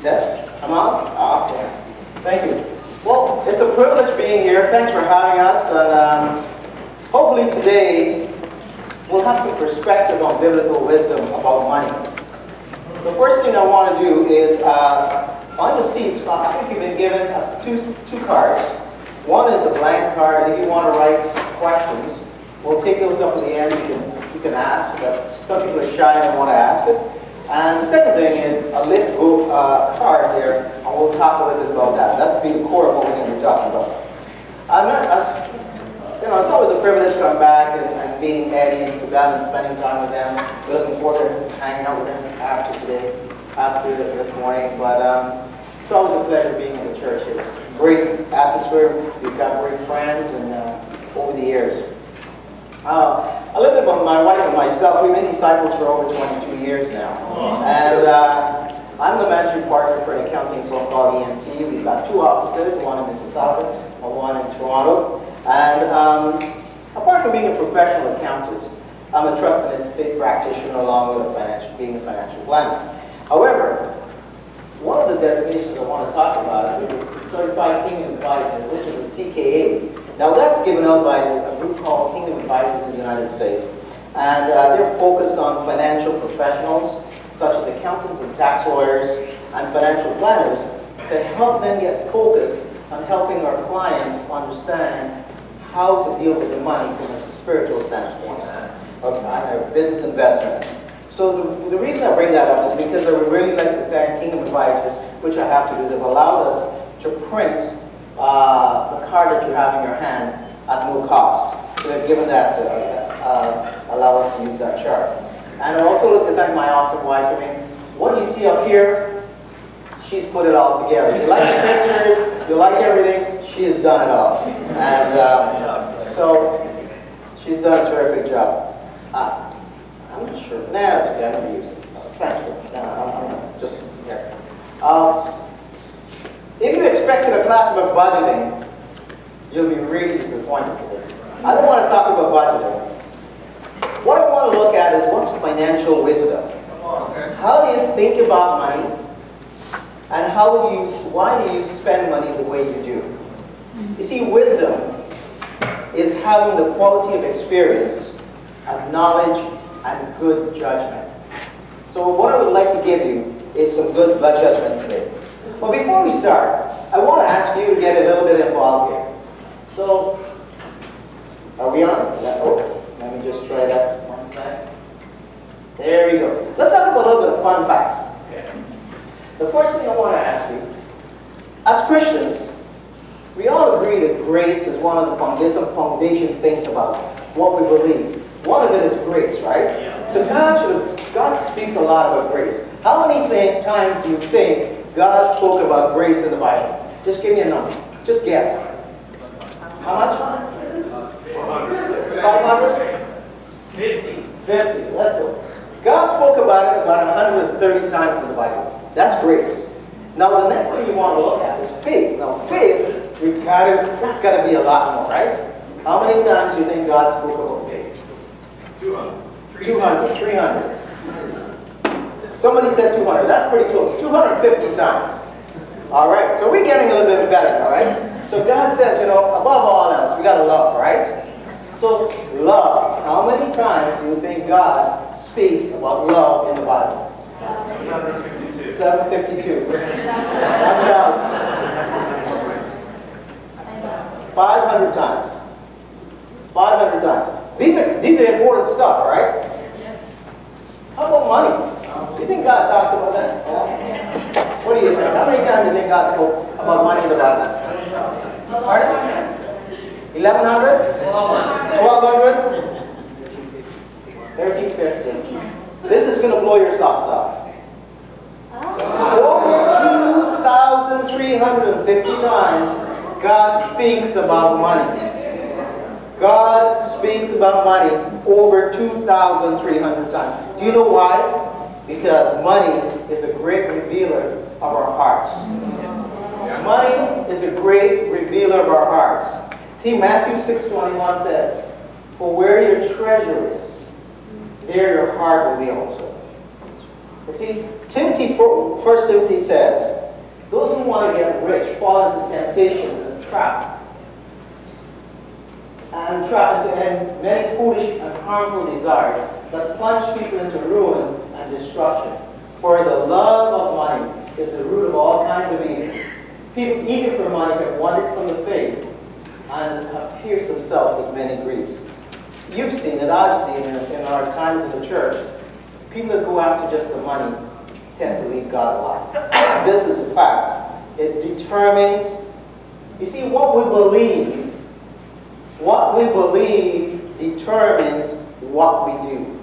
Test? I'm on? Awesome. Thank you. Well, it's a privilege being here. Thanks for having us. And hopefully today we'll have some perspective on biblical wisdom about money. The first thing I want to do is, on the seats, I think you've been given two cards. One is a blank card, and if you want to write questions, we'll take those up at the end. You can ask, but some people are shy and don't want to ask it. And the second thing is a lift card there, and we'll talk a little bit about that. That's the core of what we're going to be talking about. It's always a privilege to come back and meeting Eddie and Savannah and spending time with them. We're looking forward to hanging out with them after this morning. But it's always a pleasure being in the church here. It's a great atmosphere. We've got great friends, and over the years. A little bit about my wife and myself. We've been disciples for over 22 years now. And I'm the managing partner for an accounting firm called ENT. We've got two offices, one in Mississauga and one in Toronto. And apart from being a professional accountant, I'm a trust and estate practitioner along with being a financial planner. However, one of the designations I want to talk about is a Certified Kingdom Advisor, which is a CKA. Now that's given out by a group called Kingdom Advisors in the United States. And they're focused on financial professionals, such as accountants and tax lawyers and financial planners, to help them get focused on helping our clients understand how to deal with the money from a spiritual standpoint of our business investments. So the reason I bring that up is because I would really like to thank Kingdom Advisors, which I have to do. They've allowed us to print the card that you have in your hand at no cost. So they've given that to allow us to use that chart. And I also like to thank my awesome wife. I mean, what you see up here, she's put it all together. You like the pictures, you like everything, she has done it all. And so she's done a terrific job. I'm not sure. Nah, that's okay. I'm going to use this. Thanks for it. I'm just here. If you expected a class about budgeting, you'll be really disappointed today. I don't want to talk about budgeting. What I want to look at is what's financial wisdom. How do you think about money, and why do you spend money the way you do? You see, wisdom is having the quality of experience, of knowledge, and good judgment. So what I would like to give you is some good judgment today. But before we start, I want to ask you to get a little bit involved here. So, are we on? Let me just try that one second. There we go. Let's talk about a little bit of fun facts. Okay. The first thing I want to ask you, as Christians, we all agree that grace is one of the foundation things about what we believe. One of it is grace, right? Yeah. So God speaks a lot about grace. How many times do you think God spoke about grace in the Bible? Just give me a number. Just guess. How much? 500? 50. 50. Let's go. God spoke about it about 130 times in the Bible. That's grace. Now the next thing you want to look at is faith. Now faith, that's got to be a lot more, right? How many times do you think God spoke about faith? 200. 200. 300. Somebody said 200. That's pretty close. 250 times. All right. So we're getting a little bit better, all right? So God says, above all else, we got to love, right? So love. How many times do you think God speaks about love in the Bible? 752. 752. 1,000. 500 times. 500 times. These are important stuff, right? How about money? Do you think God talks about that? What do you think? How many times do you think God spoke about money in the Bible? Pardon? 1,100? 1,200? 1,350. This is going to blow your socks off. Over 2,350 times God speaks about money. God speaks about money over 2,300 times. Do you know why? Because money is a great revealer of our hearts. Money is a great revealer of our hearts. See, Matthew 6:21 says, "For where your treasure is, there your heart will be also." You see, 1 Timothy says, Those who want to get rich fall into temptation and trap. And many foolish and harmful desires that plunge people into ruin and destruction. For the love of money is the root of all kinds of evil. People eager for money have wandered from the faith and have pierced themselves with many griefs. You've seen it, I've seen it in our times in the church. People that go after just the money tend to leave God a lot. This is a fact. It determines, you see, what we believe determines what we do.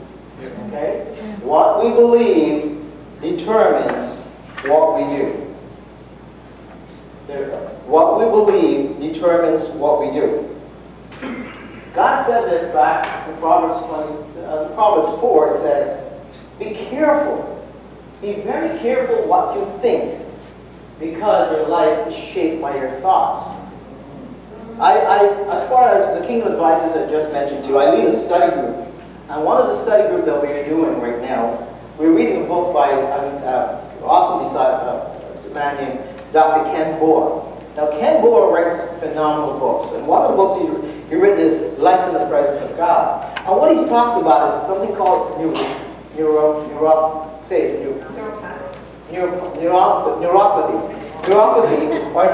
Okay? What we believe determines what we do. There we go. What we believe determines what we do. God said this back in Proverbs 4, it says, be careful. Be very careful what you think, because your life is shaped by your thoughts. As far as the Kingdom Advisors I just mentioned to you, I lead a study group. And one of the study group that we're doing right now, we're reading a book by an awesome man named Dr. Ken Boa. Now, Ken Boa writes phenomenal books. And one of the books he written is Life in the Presence of God. And what he talks about is something called neuropathy or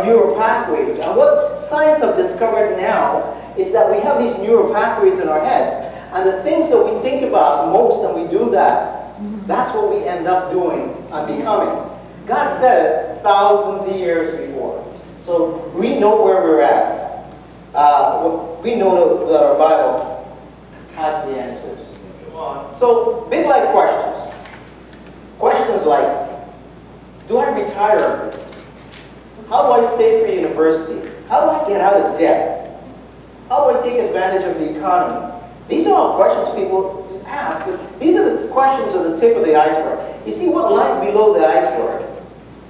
neural pathways. And what science have discovered now is that we have these neural pathways in our heads. And the things that we think about most and we do that, that's what we end up doing and becoming. God said it thousands of years before. So we know where we're at. We know that our Bible has the answers. So, big life questions. Questions like, do I retire? How do I save for university? How do I get out of debt? How do I take advantage of the economy? These are all questions people ask, but these are the questions at the tip of the iceberg. You see, what lies below the iceberg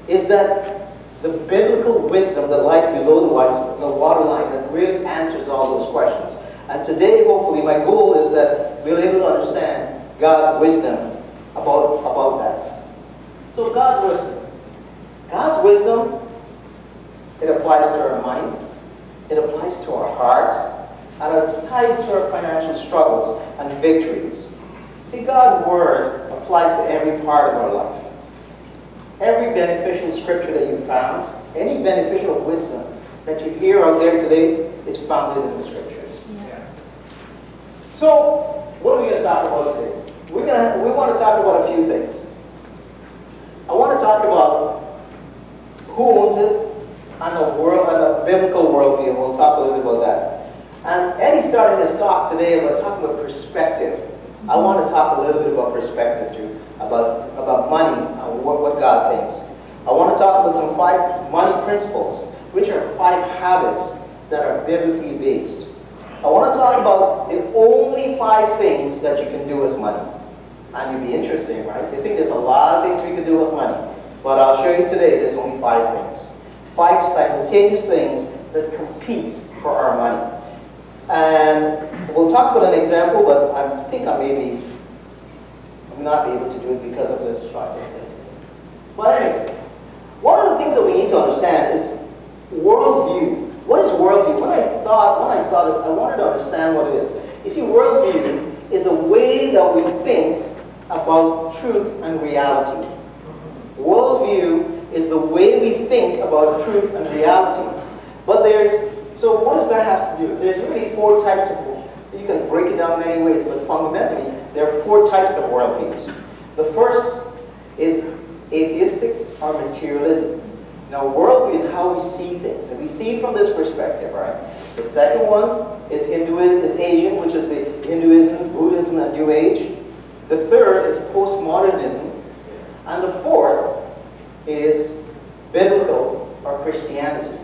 is that the biblical wisdom that lies below the waterline that really answers all those questions. And today, hopefully, my goal is that we'll be able to understand God's wisdom about that. So God's wisdom. God's wisdom, it applies to our money, it applies to our heart, and it's tied to our financial struggles and victories. See, God's Word applies to every part of our life. Every beneficial scripture that you found, any beneficial wisdom that you hear out there today is founded in the Scriptures. Yeah. So, what are we going to talk about today? We want to talk about a few things. I want to talk about who owns it and the biblical worldview. We'll talk a little bit about that. And Eddie's starting this talk today about talking about perspective. I want to talk a little bit about perspective too, about money and what God thinks. I want to talk about some 5 money principles, which are 5 habits that are biblically based. I want to talk about the only 5 things that you can do with money. And you'd be interesting, right? You think there's a lot of things we can do with money. But I'll show you today there's only 5 things. 5 simultaneous things that competes for our money. And we'll talk about an example, but I think I may not be able to do it because of the structure of this. But anyway, one of the things that we need to understand is worldview. What is worldview? When I saw this, I wanted to understand what it is. You see, worldview is a way that we think about truth and reality. Worldview is the way we think about truth and reality. But so what does that have to do? There's really 4 types of, you can break it down many ways, but fundamentally, there are 4 types of worldviews. The first is atheistic or materialism. Now, worldview is how we see things, and we see it from this perspective, right? The second one is Asian, which is the Hinduism, Buddhism, and New Age. The third is postmodernism. And the fourth is biblical or Christianity.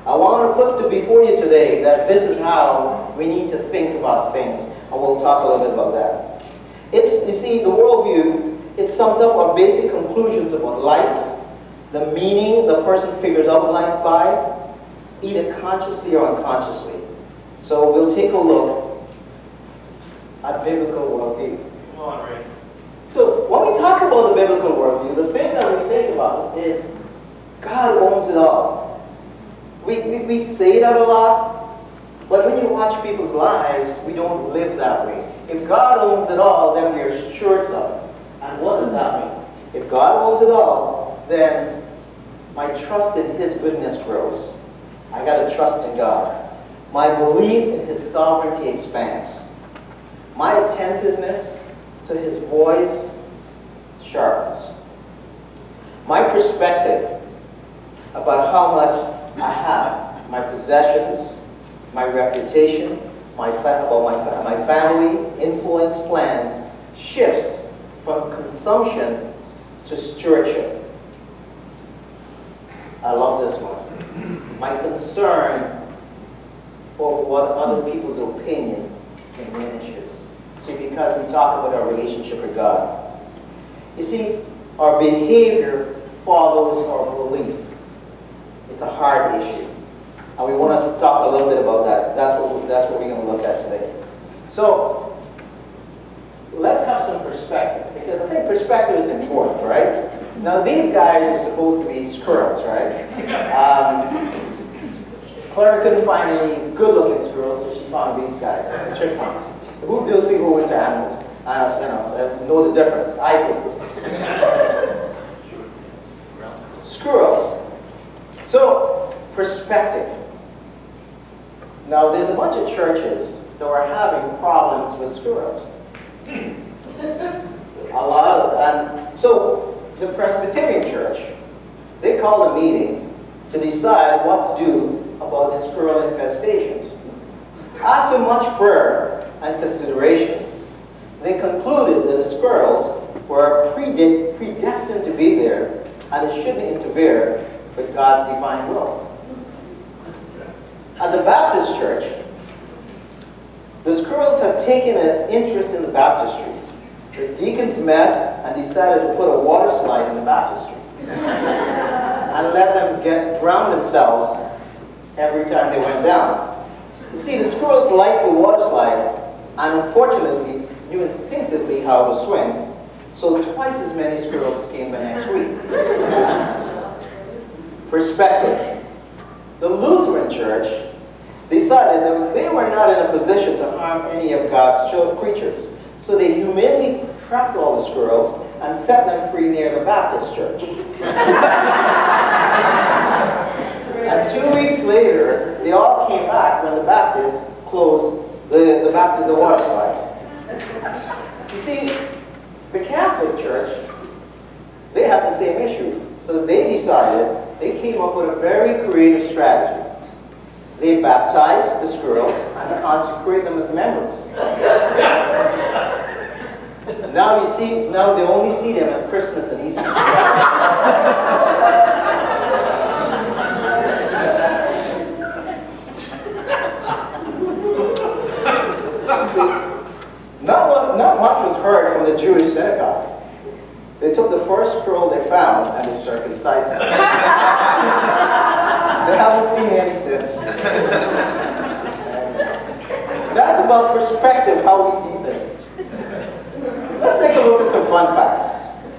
I want to put before you today that this is how we need to think about things, and we'll talk a little bit about that. You see, the worldview, it sums up our basic conclusions about life, the meaning the person figures out life by, either consciously or unconsciously. So we'll take a look at biblical worldview. Come on, Ray. So when we talk about the biblical worldview, the thing that we think about is God owns it all. We say that a lot, but when you watch people's lives, we don't live that way. If God owns it all, then we are stewards of it. And what does that mean? If God owns it all, then my trust in His goodness grows. I got to trust in God. My belief in His sovereignty expands. My attentiveness to His voice sharpens. My perspective about how much I have, my possessions, my reputation, my family, influence, plans, shifts from consumption to stewardship. I love this one. My concern over what other people's opinion diminishes. See, because we talk about our relationship with God. You see, our behavior follows our belief. It's a hard issue. And we want to talk a little bit about that. That's what we're going to look at today. So, let's have some perspective, because I think perspective is important, right? Now, these guys are supposed to be squirrels, right? Clara couldn't find any good-looking squirrels, so she found these guys, the chipmunks. Who those people who are into animals? Know the difference. I didn't. Squirrels. So, perspective. Now, there's a bunch of churches that are having problems with squirrels. A lot of, and so the Presbyterian Church, they called a meeting to decide what to do about the squirrel infestations. After much prayer and consideration, they concluded that the squirrels were predestined to be there, and it shouldn't interfere with God's divine will. At the Baptist Church, the squirrels had taken an interest in the baptistry. The deacons met and decided to put a water slide in the baptistry and let them drown themselves every time they went down. You see, the squirrels liked the water slide and unfortunately knew instinctively how to swim, so twice as many squirrels came the next week. Perspective. The Lutheran Church decided that they were not in a position to harm any of God's creatures. So they humanely trapped all the squirrels and set them free near the Baptist church. And 2 weeks later, they all came back when the Baptists closed the water slide. You see, the Catholic Church, they had the same issue. So they decided, they came up with a very creative strategy. They baptized the squirrels and consecrate them as members. Now you see, now they only see them at Christmas and Easter. See, not much was heard from the Jewish synagogue. They took the first squirrel they found and they circumcised them. They haven't seen any since. That's about perspective, how we see things. Let's take a look at some fun facts.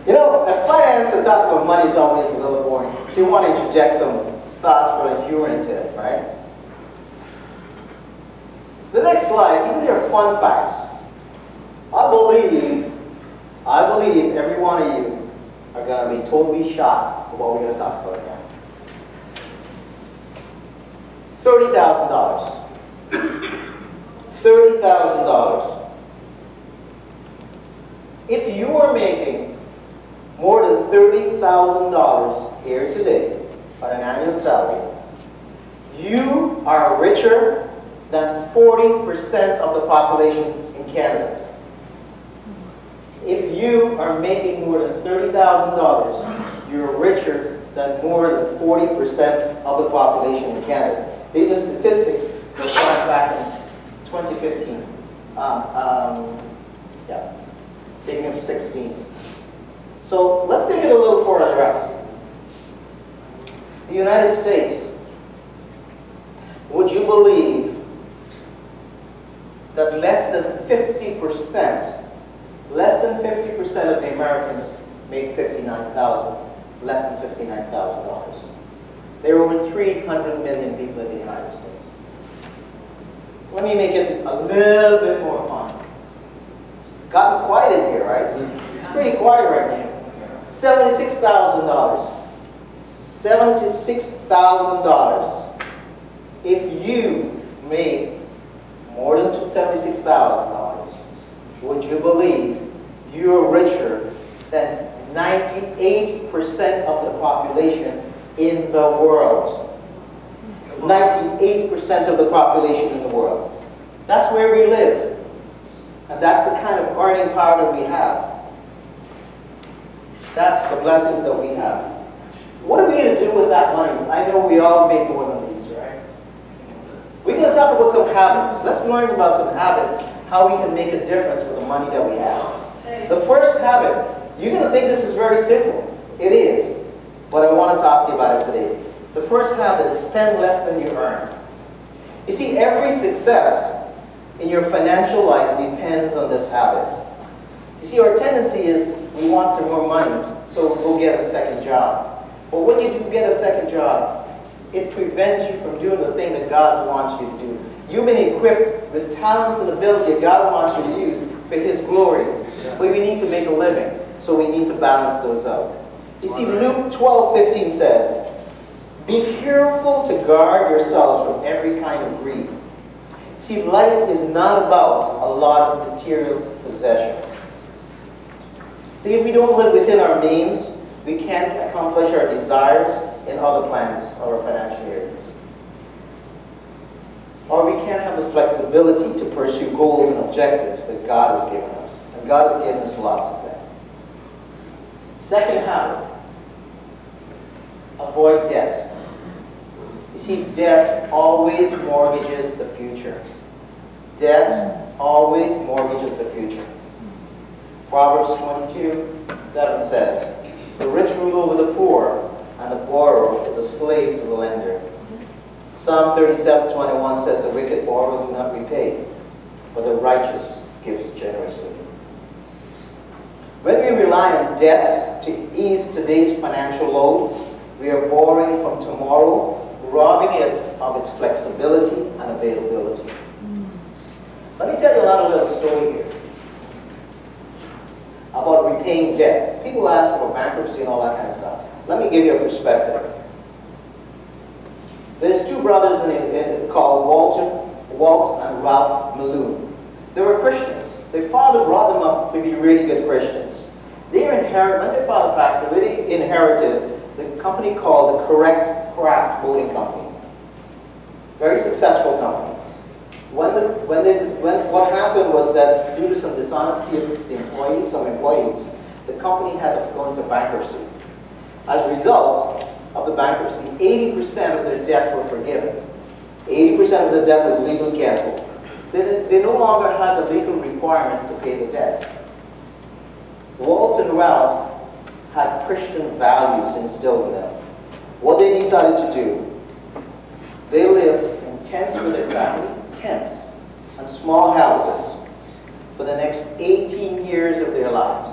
You know, at finance and talking about money is always a little boring, so you want to interject some thoughts for the humor into it, right? The next slide, even there are fun facts. I believe every one of you are going to be totally shocked at what we're going to talk about now. $30,000. $30,000. If you are making more than $30,000 here today on an annual salary, you are richer than 40% of the population in Canada. If you are making more than $30,000, you're richer than more than 40% of the population in Canada. These are statistics that started back in 2015. Beginning of 16. So let's take it a little further up. The United States. Would you believe that less than 50% of the Americans make $59,000? less than $59,000. There are over 300 million people in the United States. Let me make it a little bit more fun. It's gotten quiet in here, right? It's pretty quiet right now. $76,000. $76,000. If you made more than $76,000, would you believe you're richer than 98% of the population in the world? 98% of the population in the world. That's where we live. And that's the kind of earning power that we have. That's the blessings that we have. What are we going to do with that money? I know we all make more than these, right? We're going to talk about some habits. Let's learn about some habits, how we can make a difference with the money that we have. The first habit, you're going to think this is very simple. It is. But I want to talk to you about it today. The first habit is spend less than you earn. You see, every success in your financial life depends on this habit. You see, our tendency is we want some more money, so we'll go get a second job. But when you do get a second job, it prevents you from doing the thing that God wants you to do. You've been equipped with talents and ability that God wants you to use for His glory. But we need to make a living, so we need to balance those out. You see, Luke 12:15 says, "Be careful to guard yourselves from every kind of greed." See, life is not about a lot of material possessions. See, if we don't live within our means, we can't accomplish our desires in other plans or financial areas. Or we can't have the flexibility to pursue goals and objectives that God has given us. And God has given us lots of them. Second habit, avoid debt. You see, debt always mortgages the future. Debt always mortgages the future. Proverbs 22:7 says, "The rich rule over the poor, and the borrower is a slave to the lender." Psalm 37:21 says, "The wicked borrow, do not repay, but the righteous gives generously." When we rely on debt to ease today's financial load, we are borrowing from tomorrow, robbing it of its flexibility and availability. Let me tell you a little story here about repaying debt. People ask about bankruptcy and all that kind of stuff. Let me give you a perspective. There's two brothers called Walt and Ralph Malone. They were Christians. Their father brought them up to be really good Christians. When their father passed away, they inherited the company called the Correct Craft Boating Company. Very successful company. What happened was that due to some dishonesty of the employees, the company had to go into bankruptcy. As a result of the bankruptcy, 80% of their debt were forgiven. 80% of the debt was legally canceled. They no longer had the legal requirement to pay the debt. Walt and Ralph had Christian values instilled in them. What they decided to do, they lived in tents with their family, tents and small houses for the next 18 years of their lives.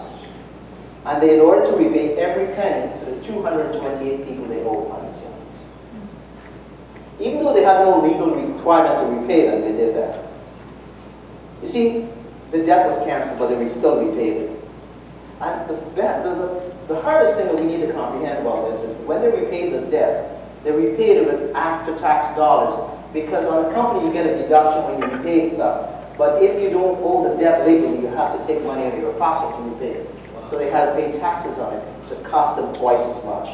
And in order to repay every penny to the 228 people they owed money to. Even though they had no legal requirement to repay them, they did that. You see, the debt was canceled, but they still repaid it. And the hardest thing that we need to comprehend about this is when they repaid this debt, they repaid it with after-tax dollars, because on a company you get a deduction when you repay stuff. But if you don't owe the debt legally, you have to take money out of your pocket to repay it. So they had to pay taxes on it, so it cost them twice as much.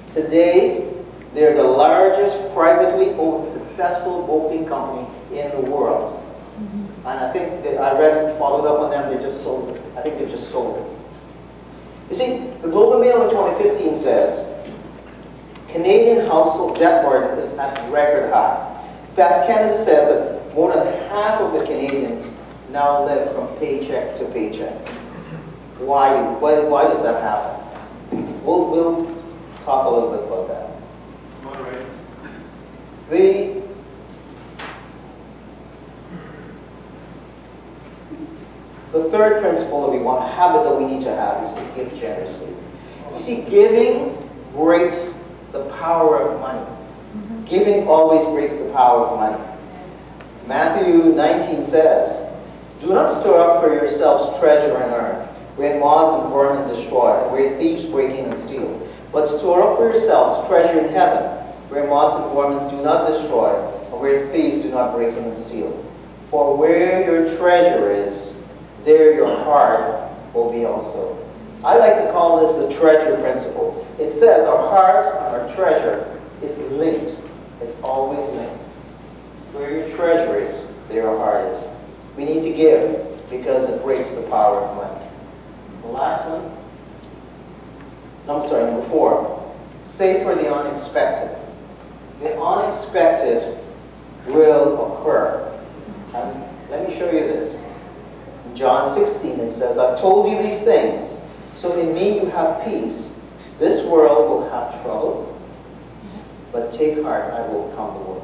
Today, they're the largest privately owned successful boating company in the world. And I think I read and followed up on them, they just sold it. I think they've just sold it. You see, the Globe and Mail in 2015 says, Canadian household debt burden is at record high. Stats Canada says that more than half of the Canadians now live from paycheck to paycheck. Why does that happen? We'll talk a little bit about that. The third principle that we want, a habit that we need to have, is to give generously. You see, giving breaks the power of money. Giving always breaks the power of money. Matthew 19 says, "Do not store up for yourselves treasure on earth, where moths and vermin destroy, and where thieves break in and steal. But store up for yourselves treasure in heaven, where moths and vermin do not destroy, and where thieves do not break in and steal. For where your treasure is, there your heart will be also." I like to call this the treasure principle. It says our heart, our treasure, is linked. It's always linked. Where your treasure is, there your heart is. We need to give because it breaks the power of money. The last one. Number 4. Save for the unexpected. The unexpected will occur. And let me show you this. In John 16 it says, "I've told you these things, so in me you have peace. This world will have trouble, but take heart, I will overcome the world."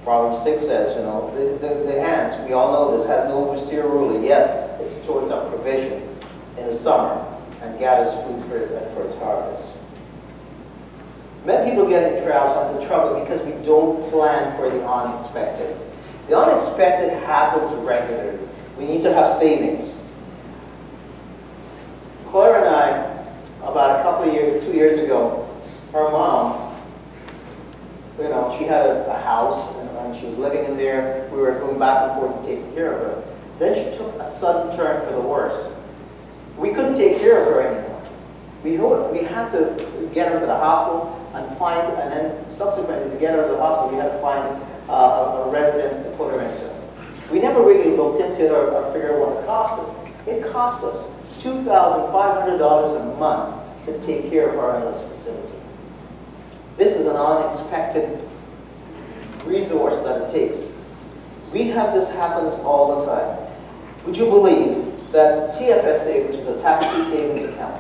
Proverbs 6 says, you know, the ant, we all know this, has no overseer ruler, yet it stores up provision in the summer and gathers food for its harvest. Many people get into trouble because we don't plan for the unexpected. The unexpected happens regularly. We need to have savings. Claire and I, about 2 years ago, her mom, you know, she had a house and she was living in there. We were going back and forth and taking care of her. Then she took a sudden turn for the worse. We couldn't take care of her anymore. We had to get her to the hospital and then subsequently to get her to the hospital, we had to find a residence to put her into. We never really looked into it or figured out what it cost us. It cost us $2,500 a month to take care of her in this facility. This is an unexpected resource that it takes. We have this happens all the time. Would you believe that TFSA, which is a tax-free savings account,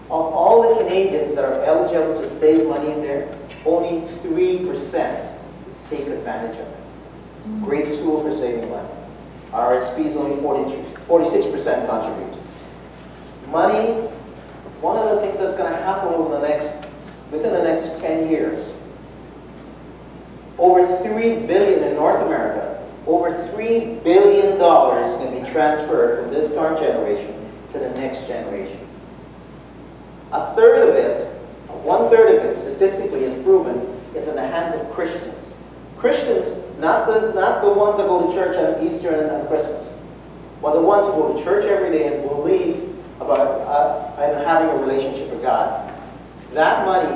of all the Canadians that are eligible to save money in there, only 3% take advantage of it. It's a great tool for saving money. RSPs only 46% contribute. Money, one of the things that's going to happen within the next 10 years, over $3 billion in North America, over $3 billion is going to be transferred from this current generation to the next generation. A third of it, 1/3 of it, statistically is proven, is in the hands of Christians. Christians, not the ones that go to church on Easter and Christmas, but the ones who go to church every day and believe about and having a relationship with God. That money,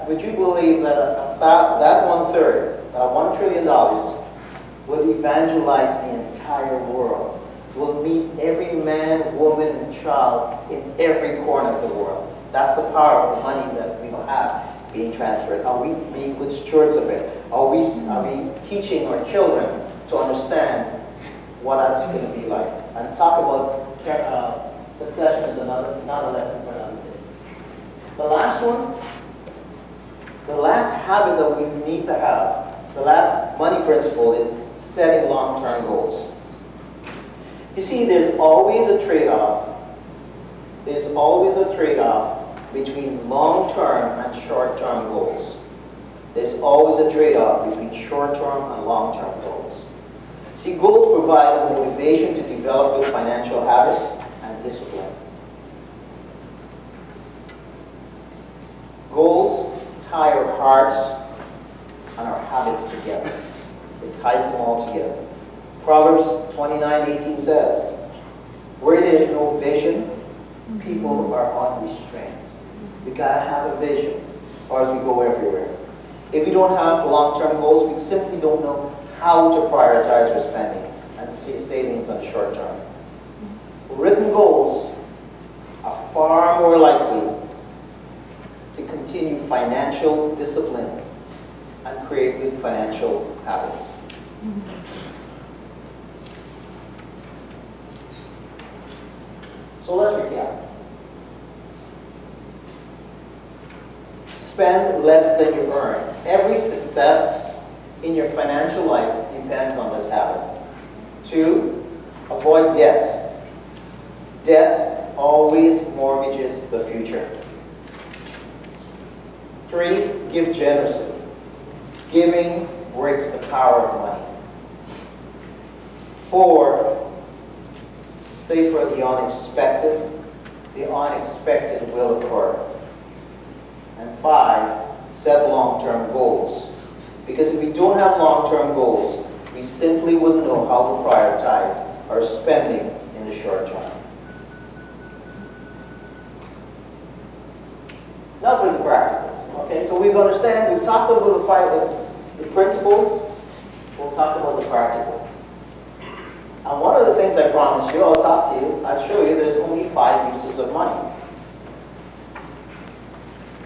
would you believe that that 1/3, $1 trillion, would evangelize the entire world, will meet every man, woman, and child in every corner of the world. That's the power of the money that we will have being transferred. Are we being good stewards of it? Are we teaching our children to understand what that's going to be like? And talk about succession is not a lesson for another day. The last one, the last habit that we need to have, the last money principle is setting long-term goals. You see, there's always a trade-off. There's always a trade-off between long-term and short-term goals. There's always a trade-off between short-term and long-term goals. See, goals provide the motivation to develop good financial habits and discipline. Goals tie our hearts and our habits together. It ties them all together. Proverbs 29:18 says, "Where there's no vision, people are unrestrained." We gotta have a vision, or else we go everywhere. If we don't have long-term goals, we simply don't know how to prioritize our spending and savings on the short term. Written goals are far more likely to continue financial discipline and create good financial habits. So let's recap. Spend less than you earn. Every success in your financial life depends on this habit. 2, avoid debt. Debt always mortgages the future. 3, give generously. Giving breaks the power of money. 4, save for the unexpected. The unexpected will occur. And 5, set long-term goals. Because if we don't have long-term goals, we simply wouldn't know how to prioritize our spending in the short term. Now for the practicals. Okay, so we've talked about the principles. We'll talk about the practicals. And one of the things I promised you, I'll show you there's only 5 uses of money.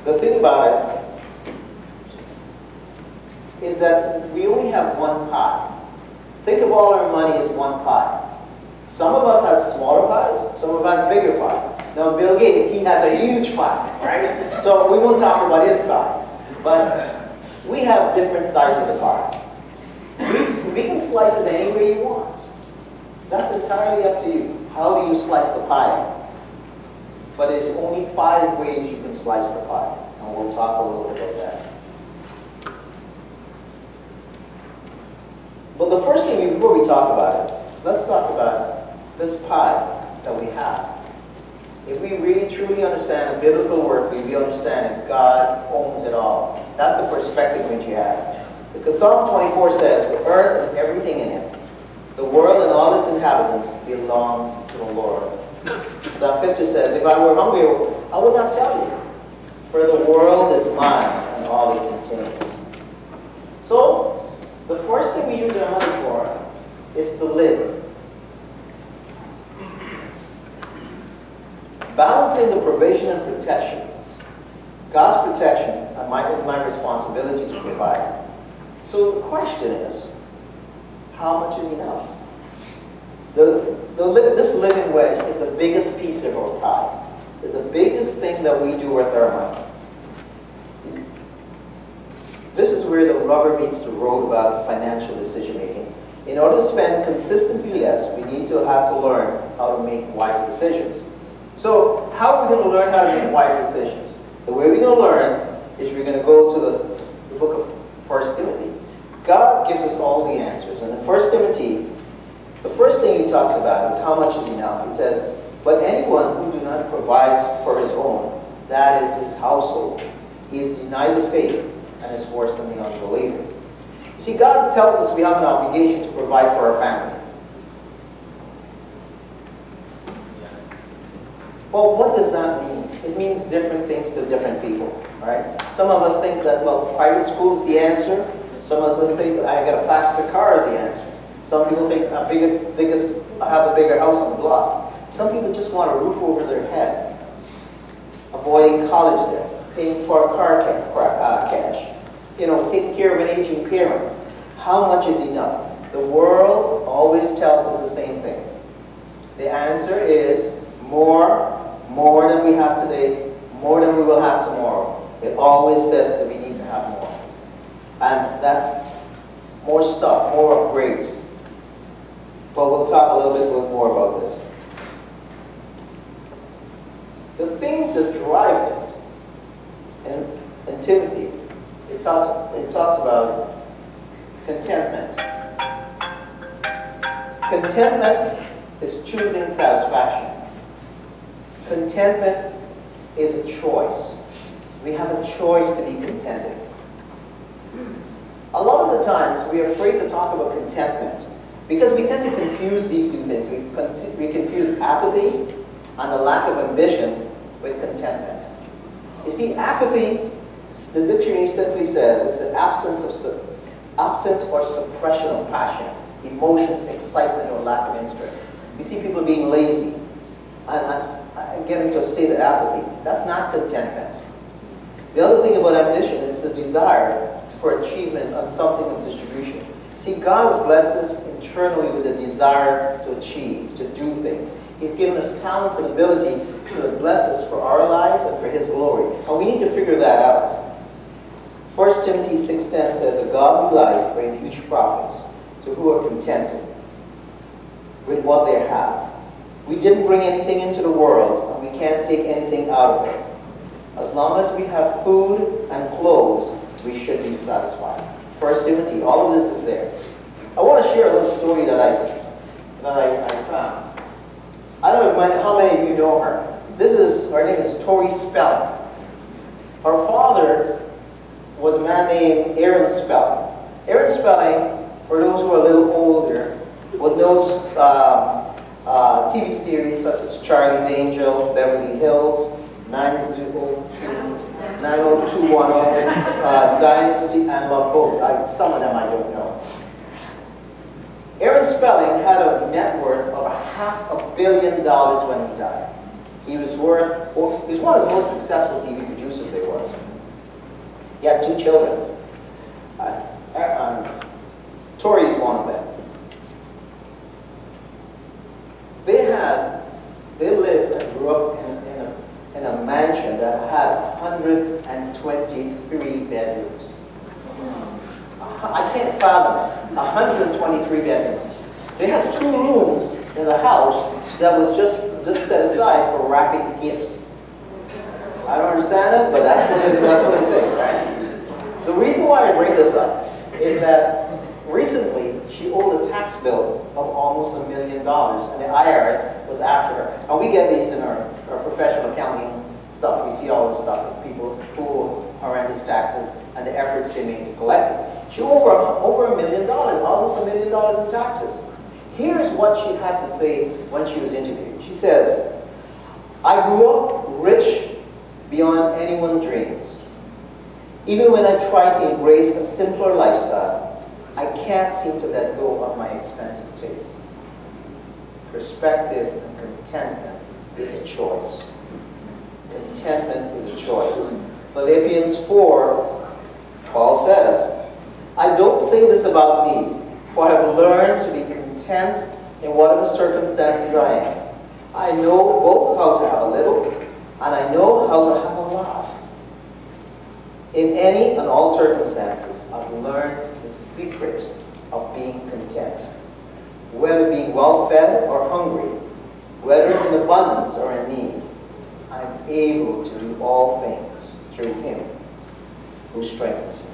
The thing about it is that we only have one pie. Think of all our money as one pie. Some of us has smaller pies, some of us has bigger pies. Now Bill Gates, he has a huge pie, right? So we won't talk about his pie. But we have different sizes of pies. We can slice it any way you want. That's entirely up to you. How do you slice the pie? But there's only 5 ways you can slice the pie. And we'll talk a little bit about that. But the first thing, before we talk about it, let's talk about this pie that we have. If we really truly understand a biblical worldview, we understand that God owns it all. That's the perspective which you have. Because Psalm 24 says, the earth and everything in it, the world and all its inhabitants belong to the Lord. Psalm 50 says, if I were hungry, I would not tell you, for the world is mine and all it contains. So, the first thing we use our money for is to live. Balancing the provision and protection. God's protection and my responsibility to provide. So the question is, how much is enough? This living wedge is the biggest piece of our pie. It's the biggest thing that we do with our money. This is where the rubber meets the road about financial decision making. In order to spend consistently less, we need to learn how to make wise decisions. So how are we going to learn how to make wise decisions? The way we're going to learn is we're going to go to the book of 1 Timothy. God gives us all the answers. And in 1 Timothy, the first thing he talks about is how much is enough. He says, but anyone who do not provide for his own, that is his household, he is denied the faith and is worse than the unbeliever. You see, God tells us we have an obligation to provide for our family. Well, what does that mean? It means different things to different people, right? Some of us think that, well, private school is the answer. Some of us think I got a faster car is the answer. Some people think I have a bigger house on the block. Some people just want a roof over their head, avoiding college debt, paying for a car cash, taking care of an aging parent. How much is enough? The world always tells us the same thing. The answer is more than we have today, more than we will have tomorrow. It always says that we need to have more. And that's more stuff, more upgrades. But we'll talk a little bit more about this. The thing that drives it, in Timothy, it talks about contentment. Contentment is choosing satisfaction. Contentment is a choice. We have a choice to be contented. A lot of the times we are afraid to talk about contentment because we tend to confuse these two things. We confuse apathy and a lack of ambition with contentment. You see, apathy, the dictionary simply says it's an absence or suppression of passion, emotions, excitement, or lack of interest. We see people being lazy and getting to a state of apathy. That's not contentment. The other thing about ambition is the desire for achievement on something of distribution. See, God has blessed us internally with a desire to achieve, to do things. He's given us talents and ability to bless us for our lives and for His glory. And we need to figure that out. 1 Timothy 6:10 says, a godly life brings huge profits to who are contented with what they have. We didn't bring anything into the world, and we can't take anything out of it. As long as we have food and clothes, we should be satisfied. 1 Timothy, all of this is there. I want to share a little story that I found. I don't know how many of you know her. Her name is Tori Spelling. Her father was a man named Aaron Spelling. Aaron Spelling, for those who are a little older, would know TV series such as Charlie's Angels, Beverly Hills, 90210, Dynasty, and Love Boat. Some of them I don't know. Aaron Spelling had a net worth of $500 million when he died. He was one of the most successful TV producers there was. He had 2 children. Tori is one of them. They lived and grew up in a mansion that had 123 bedrooms. I can't fathom it. 123 bedrooms. They had 2 rooms in the house that was just set aside for wrapping gifts. I don't understand it, but that's what they say, right? The reason why I bring this up is that recently she owed a tax bill of almost $1 million, and the IRS was after her. And we get these in our professional accounting stuff. We see all this stuff of people who owe horrendous taxes and the efforts they make to collect it. She owed over $1 million, almost $1 million in taxes. Here's what she had to say when she was interviewed. She says, "I grew up rich beyond anyone's dreams. Even when I try to embrace a simpler lifestyle, I can't seem to let go of my expensive taste. Perspective and contentment is a choice." Contentment is a choice. Philippians 4, Paul says, "I don't say this about me, for I have learned to be content in whatever circumstances I am. I know both how to have a little, and I know how to have a lot. In any and all circumstances, I've learned the secret of being content. Whether being well-fed or hungry, whether in abundance or in need, I'm able to do all things through Him who strengthens me."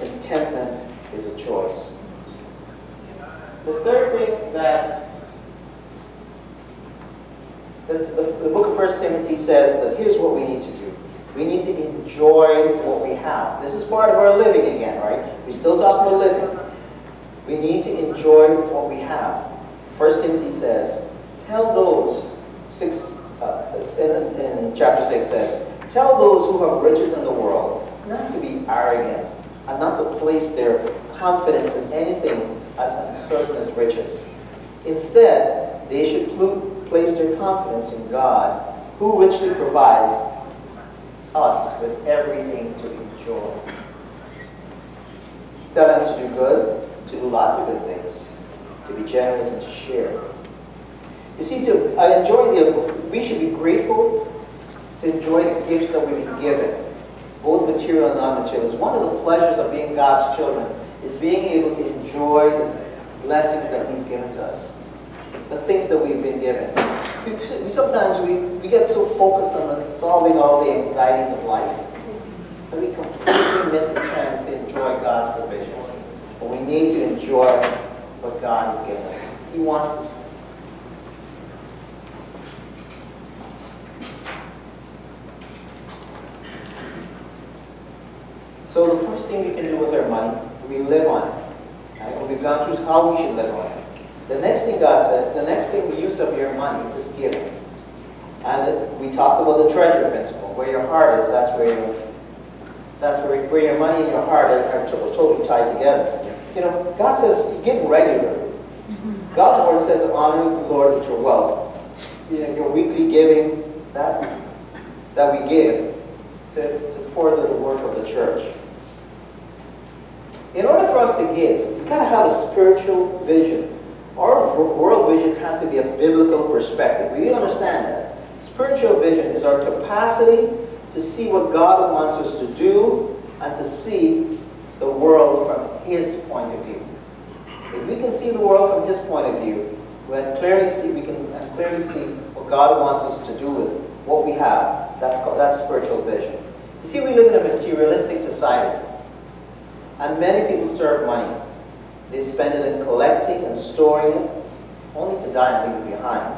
Contentment is a choice. The third thing that the book of 1 Timothy says that here's what we need to do. We need to enjoy what we have. This is part of our living again, right? We still talk about living. We need to enjoy what we have. 1 Timothy says, tell those, in chapter 6 says, tell those who have riches in the world not to be arrogant and not to place their confidence in anything as uncertain as riches. Instead, they should place their confidence in God, who richly provides us with everything to enjoy. Tell them to do good, to do lots of good things, to be generous and to share. You see, we should be grateful to enjoy the gifts that we've been given, both material and non-material. One of the pleasures of being God's children is being able to enjoy the blessings that He's given to us, the things that we've been given. Sometimes we get so focused on solving all the anxieties of life that we completely miss the chance to enjoy God's provision. But we need to enjoy what God has given us. He wants us to. So the first thing we can do with our money, we live on it. Right? We've gone through how we should live on it. The next thing God said, the next thing we use of your money is giving. And we talked about the treasure principle. Where your heart is, that's where your money and your heart are totally tied together. You know, God says, give regularly. God's word said to honor the Lord with your wealth. You know, your weekly giving, that we give to further the work of the church. In order for us to give, we've got to have a spiritual vision. Our world vision has to be a biblical perspective. We understand that. Spiritual vision is our capacity to see what God wants us to do and to see the world from His point of view. If we can see the world from His point of view, we can clearly see what God wants us to do with what we have. That's spiritual vision. You see, we live in a materialistic society, and many people serve money. They spend it in collecting and storing it, only to die and leave it behind.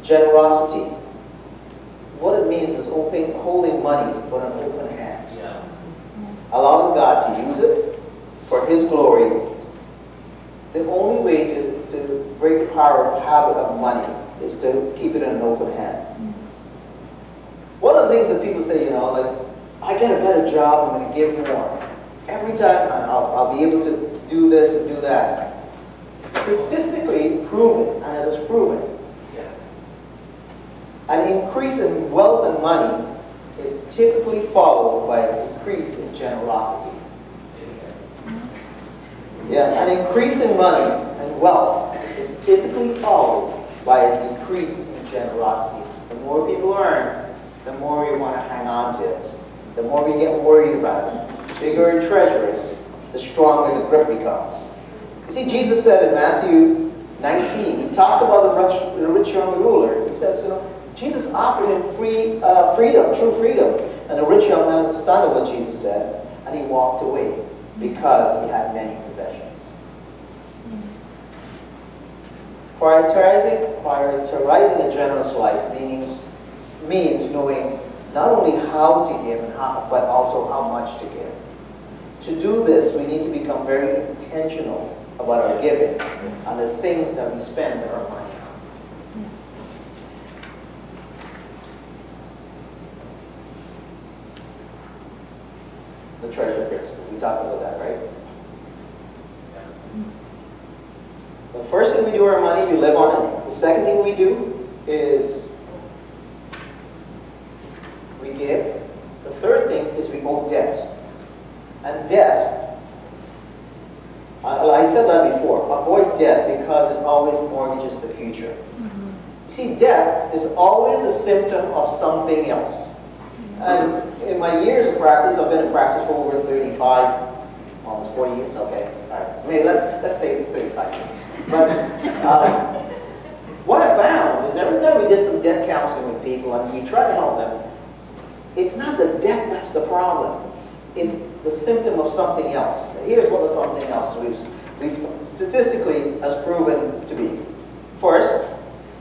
Generosity. What it means is holding money with an open hand. Yeah. Allowing God to use it for His glory. The only way to break the power of habit of money is to keep it in an open hand. One of the things that people say, like, I get a better job, I'm going to give more. Every time I'll be able to do this and do that. Statistically proven, and it is proven, an increase in wealth and money is typically followed by a decrease in generosity. Yeah, an increase in money and wealth is typically followed by a decrease in generosity. The more people earn, the more we want to hang on to it. The more we get worried about it. The bigger your treasure is, the stronger the grip becomes. You see, Jesus said in Matthew 19, He talked about the rich young ruler. He says, Jesus offered him freedom, true freedom. And the rich young man was stunned at what Jesus said, and he walked away because he had many possessions. Prioritizing a generous life means knowing not only how to give but also how much to give. To do this, we need to become very intentional about our giving and the things that we spend our money on. The treasure principle. We talked about that, right? The first thing we do with our money, we live on it. The second thing we do is we give. The third thing is we owe debt. And debt, I said that before, avoid debt because it always mortgages the future. See, debt is always a symptom of something else. And in my years of practice, I've been in practice for over 35, almost 40 years, okay. All right, maybe let's stay at 35 years. But what I found is every time we did some debt counseling with people and we try to help them, it's not the debt that's the problem. It's the symptom of something else. Here's what the something else we've statistically has proven to be. First,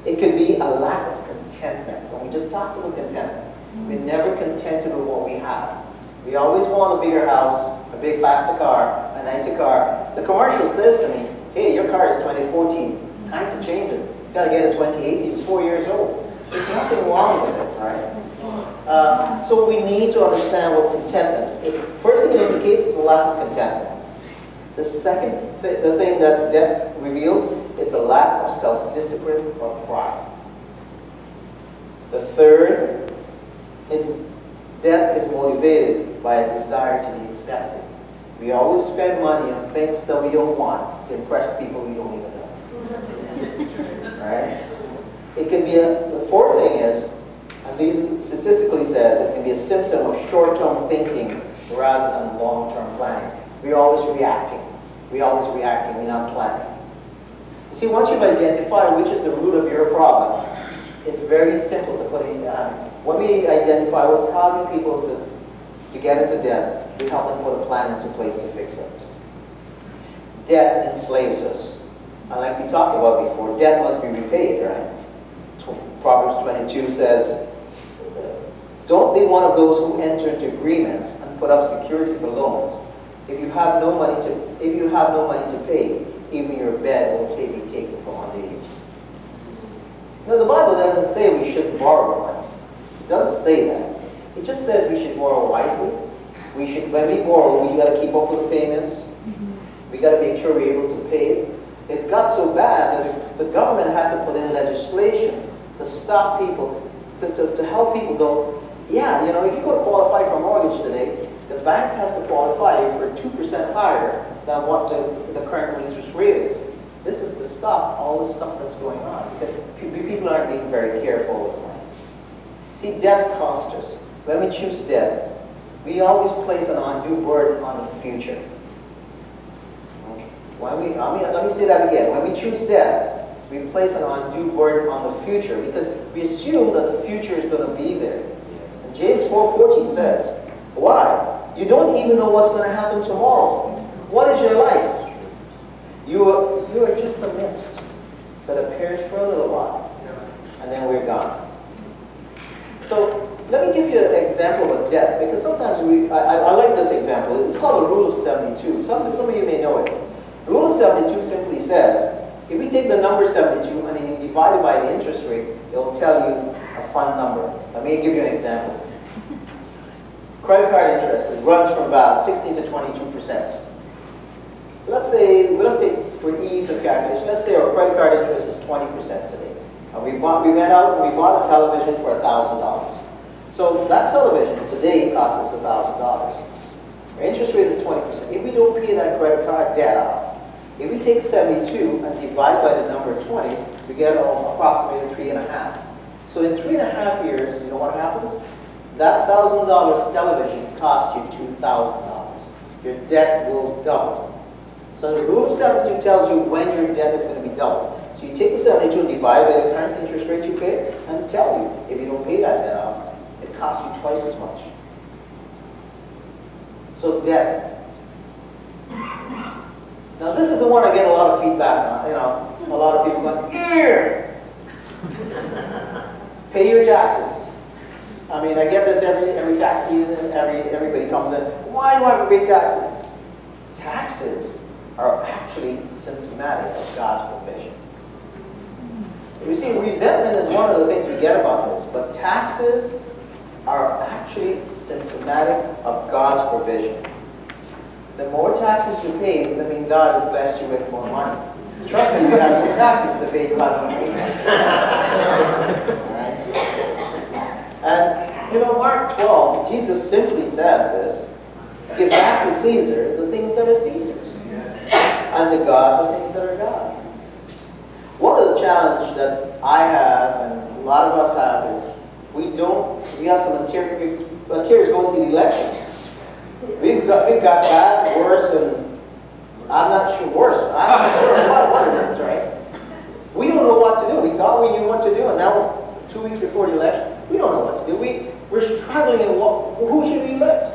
it could be a lack of contentment. And we just talked about contentment. We're never contented with what we have. We always want a bigger house, a big faster car, a nicer car. The commercial says to me, hey, your car is 2014. Time to change it. You got to get a 2018. It's 4 years old. There's nothing wrong with it, right? So we need to understand what contentment is. First thing it indicates is a lack of contentment. The second the thing that debt reveals, it's a lack of self-discipline or pride. The third, debt is motivated by a desire to be accepted. We always spend money on things that we don't want to impress people we don't even know. Right? It can be the fourth thing is, and these statistically says, it can be a symptom of short-term thinking rather than long-term planning. We're always reacting. We're not planning. You see, once you've identified which is the root of your problem, it's very simple to put in. When we identify what's causing people to get into debt, we help them put a plan into place to fix it. Debt enslaves us. And like we talked about before, debt must be repaid, right? Proverbs 22 says, don't be one of those who enter into agreements and put up security for loans. If you have no money to pay, even your bed will be taken from under you. Now the Bible doesn't say we shouldn't borrow money. It doesn't say that. It just says we should borrow wisely. When we borrow, we got to keep up with the payments. We got to make sure we're able to pay it. It's got so bad that the government had to put in legislation to stop people, to help people go, yeah, if you go to qualify for a mortgage today, the banks has to qualify you for 2% higher than what the current interest rate is. This is to stop all the stuff that's going on. People aren't being very careful with money. See, debt costs us. When we choose debt, we always place an undue burden on the future. Okay. Let me say that again. When we choose debt, we place an undue burden on the future because we assume that the future is going to be there. And James 4:14 says, why? You don't even know what's going to happen tomorrow. What is your life? You are just a mist that appears for a little while, and then we're gone. So let me give you an example of a debt, because sometimes I like this example. It's called a rule of 72. Some of you may know it. The rule of 72 simply says, if we take the number 72 and you divide it by the interest rate, it will tell you a fun number. Let me give you an example. Credit card interest runs from about 16 to 22%. Let's take, for ease of calculation, let's say our credit card interest is 20% today. And we went out and we bought a television for $1,000. So that television today costs us $1,000. Our interest rate is 20%. If we don't pay that credit card debt off, if we take 72 and divide by the number 20, we get approximately 3.5. So in 3.5 years, you know what happens? That $1,000 television costs you $2,000. Your debt will double. So the rule of 72 tells you when your debt is going to be doubled. So you take the 72 and divide by the current interest rate you pay, and it tells you, if you don't pay that debt off, it costs you twice as much. So debt. Now this is the one I get a lot of feedback on. You know, a lot of people going, "Ear, pay your taxes." I mean, I get this every tax season. Everybody comes in. Why do I have to pay taxes? Taxes are actually symptomatic of God's provision. You see, resentment is one of the things we get about this, but taxes are actually symptomatic of God's provision. The more taxes you pay, that means God has blessed you with more money. Trust me, if you have no taxes to pay, you have no money. Alright? And, you know, Mark 12, Jesus simply says this, give back to Caesar the things that are Caesar's, and to God the things that are God's. One of the challenges that I have, and a lot of us have, is we have some interiors going to the elections. We've got bad, worse, and I'm not sure what it is, right? We don't know what to do. We thought we knew what to do, and now 2 weeks before the election, we don't know what to do. We're struggling in who should we elect?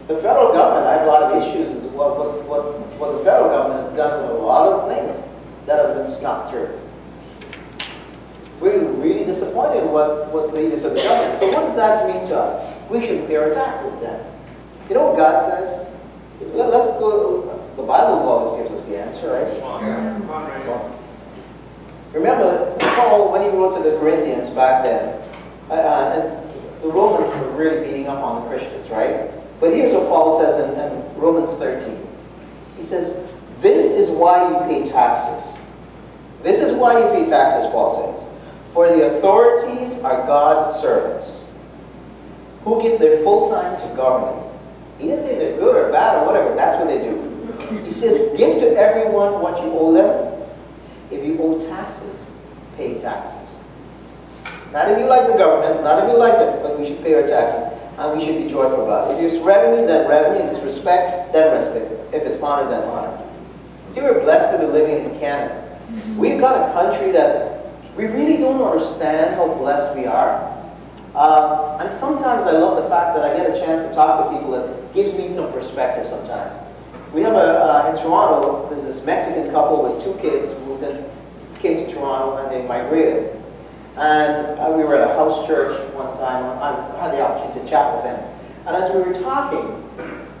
The federal government, I have a lot of issues with what the federal government has done with a lot of things that have been snuck through. We're really disappointed what leaders of the government. So what does that mean to us? We should pay our taxes then. You know what God says? Let's go. The Bible always gives us the answer, right? Come on, right? Remember, Paul, when he wrote to the Corinthians back then, and the Romans were really beating up on the Christians, right? But here's what Paul says in Romans 13. He says, this is why you pay taxes. This is why you pay taxes, Paul says. For the authorities are God's servants, who give their full time to government. He didn't say they're good or bad or whatever. That's what they do. He says, give to everyone what you owe them. If you owe taxes, pay taxes. Not if you like the government, not if you like it, but we should pay our taxes. And we should be joyful about it. If it's revenue, then revenue. If it's respect, then respect. If it's honor, then honor. See, we're blessed to be living in Canada. We've got a country that we really don't understand how blessed we are. And sometimes I love the fact that I get a chance to talk to people that gives me some perspective sometimes. We have in Toronto, there's this Mexican couple with 2 kids who came to Toronto and they migrated. And we were at a house church one time. I had the opportunity to chat with him. And as we were talking,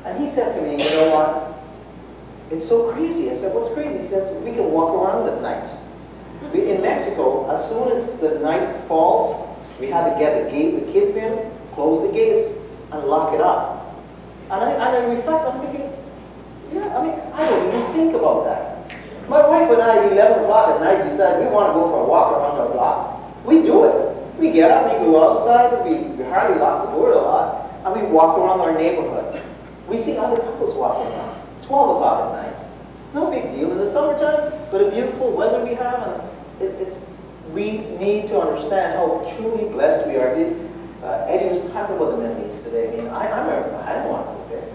and he said to me, you know what? It's so crazy. I said, what's crazy? He says, we can walk around at night. In Mexico, as soon as the night falls, we had to get the kids in, close the gates, and lock it up. And I reflect, I'm thinking, yeah, I mean, I don't even think about that. My wife and I, at 11 o'clock at night, decide we want to go for a walk around our block. We do it. We get up, we go outside, we hardly lock the door a lot, and we walk around our neighborhood. We see other couples walking around, 12 o'clock at night. No big deal in the summertime, but a beautiful weather we have, and we need to understand how truly blessed we are. Eddie was talking about the Middle East today. I mean, I don't want to go there.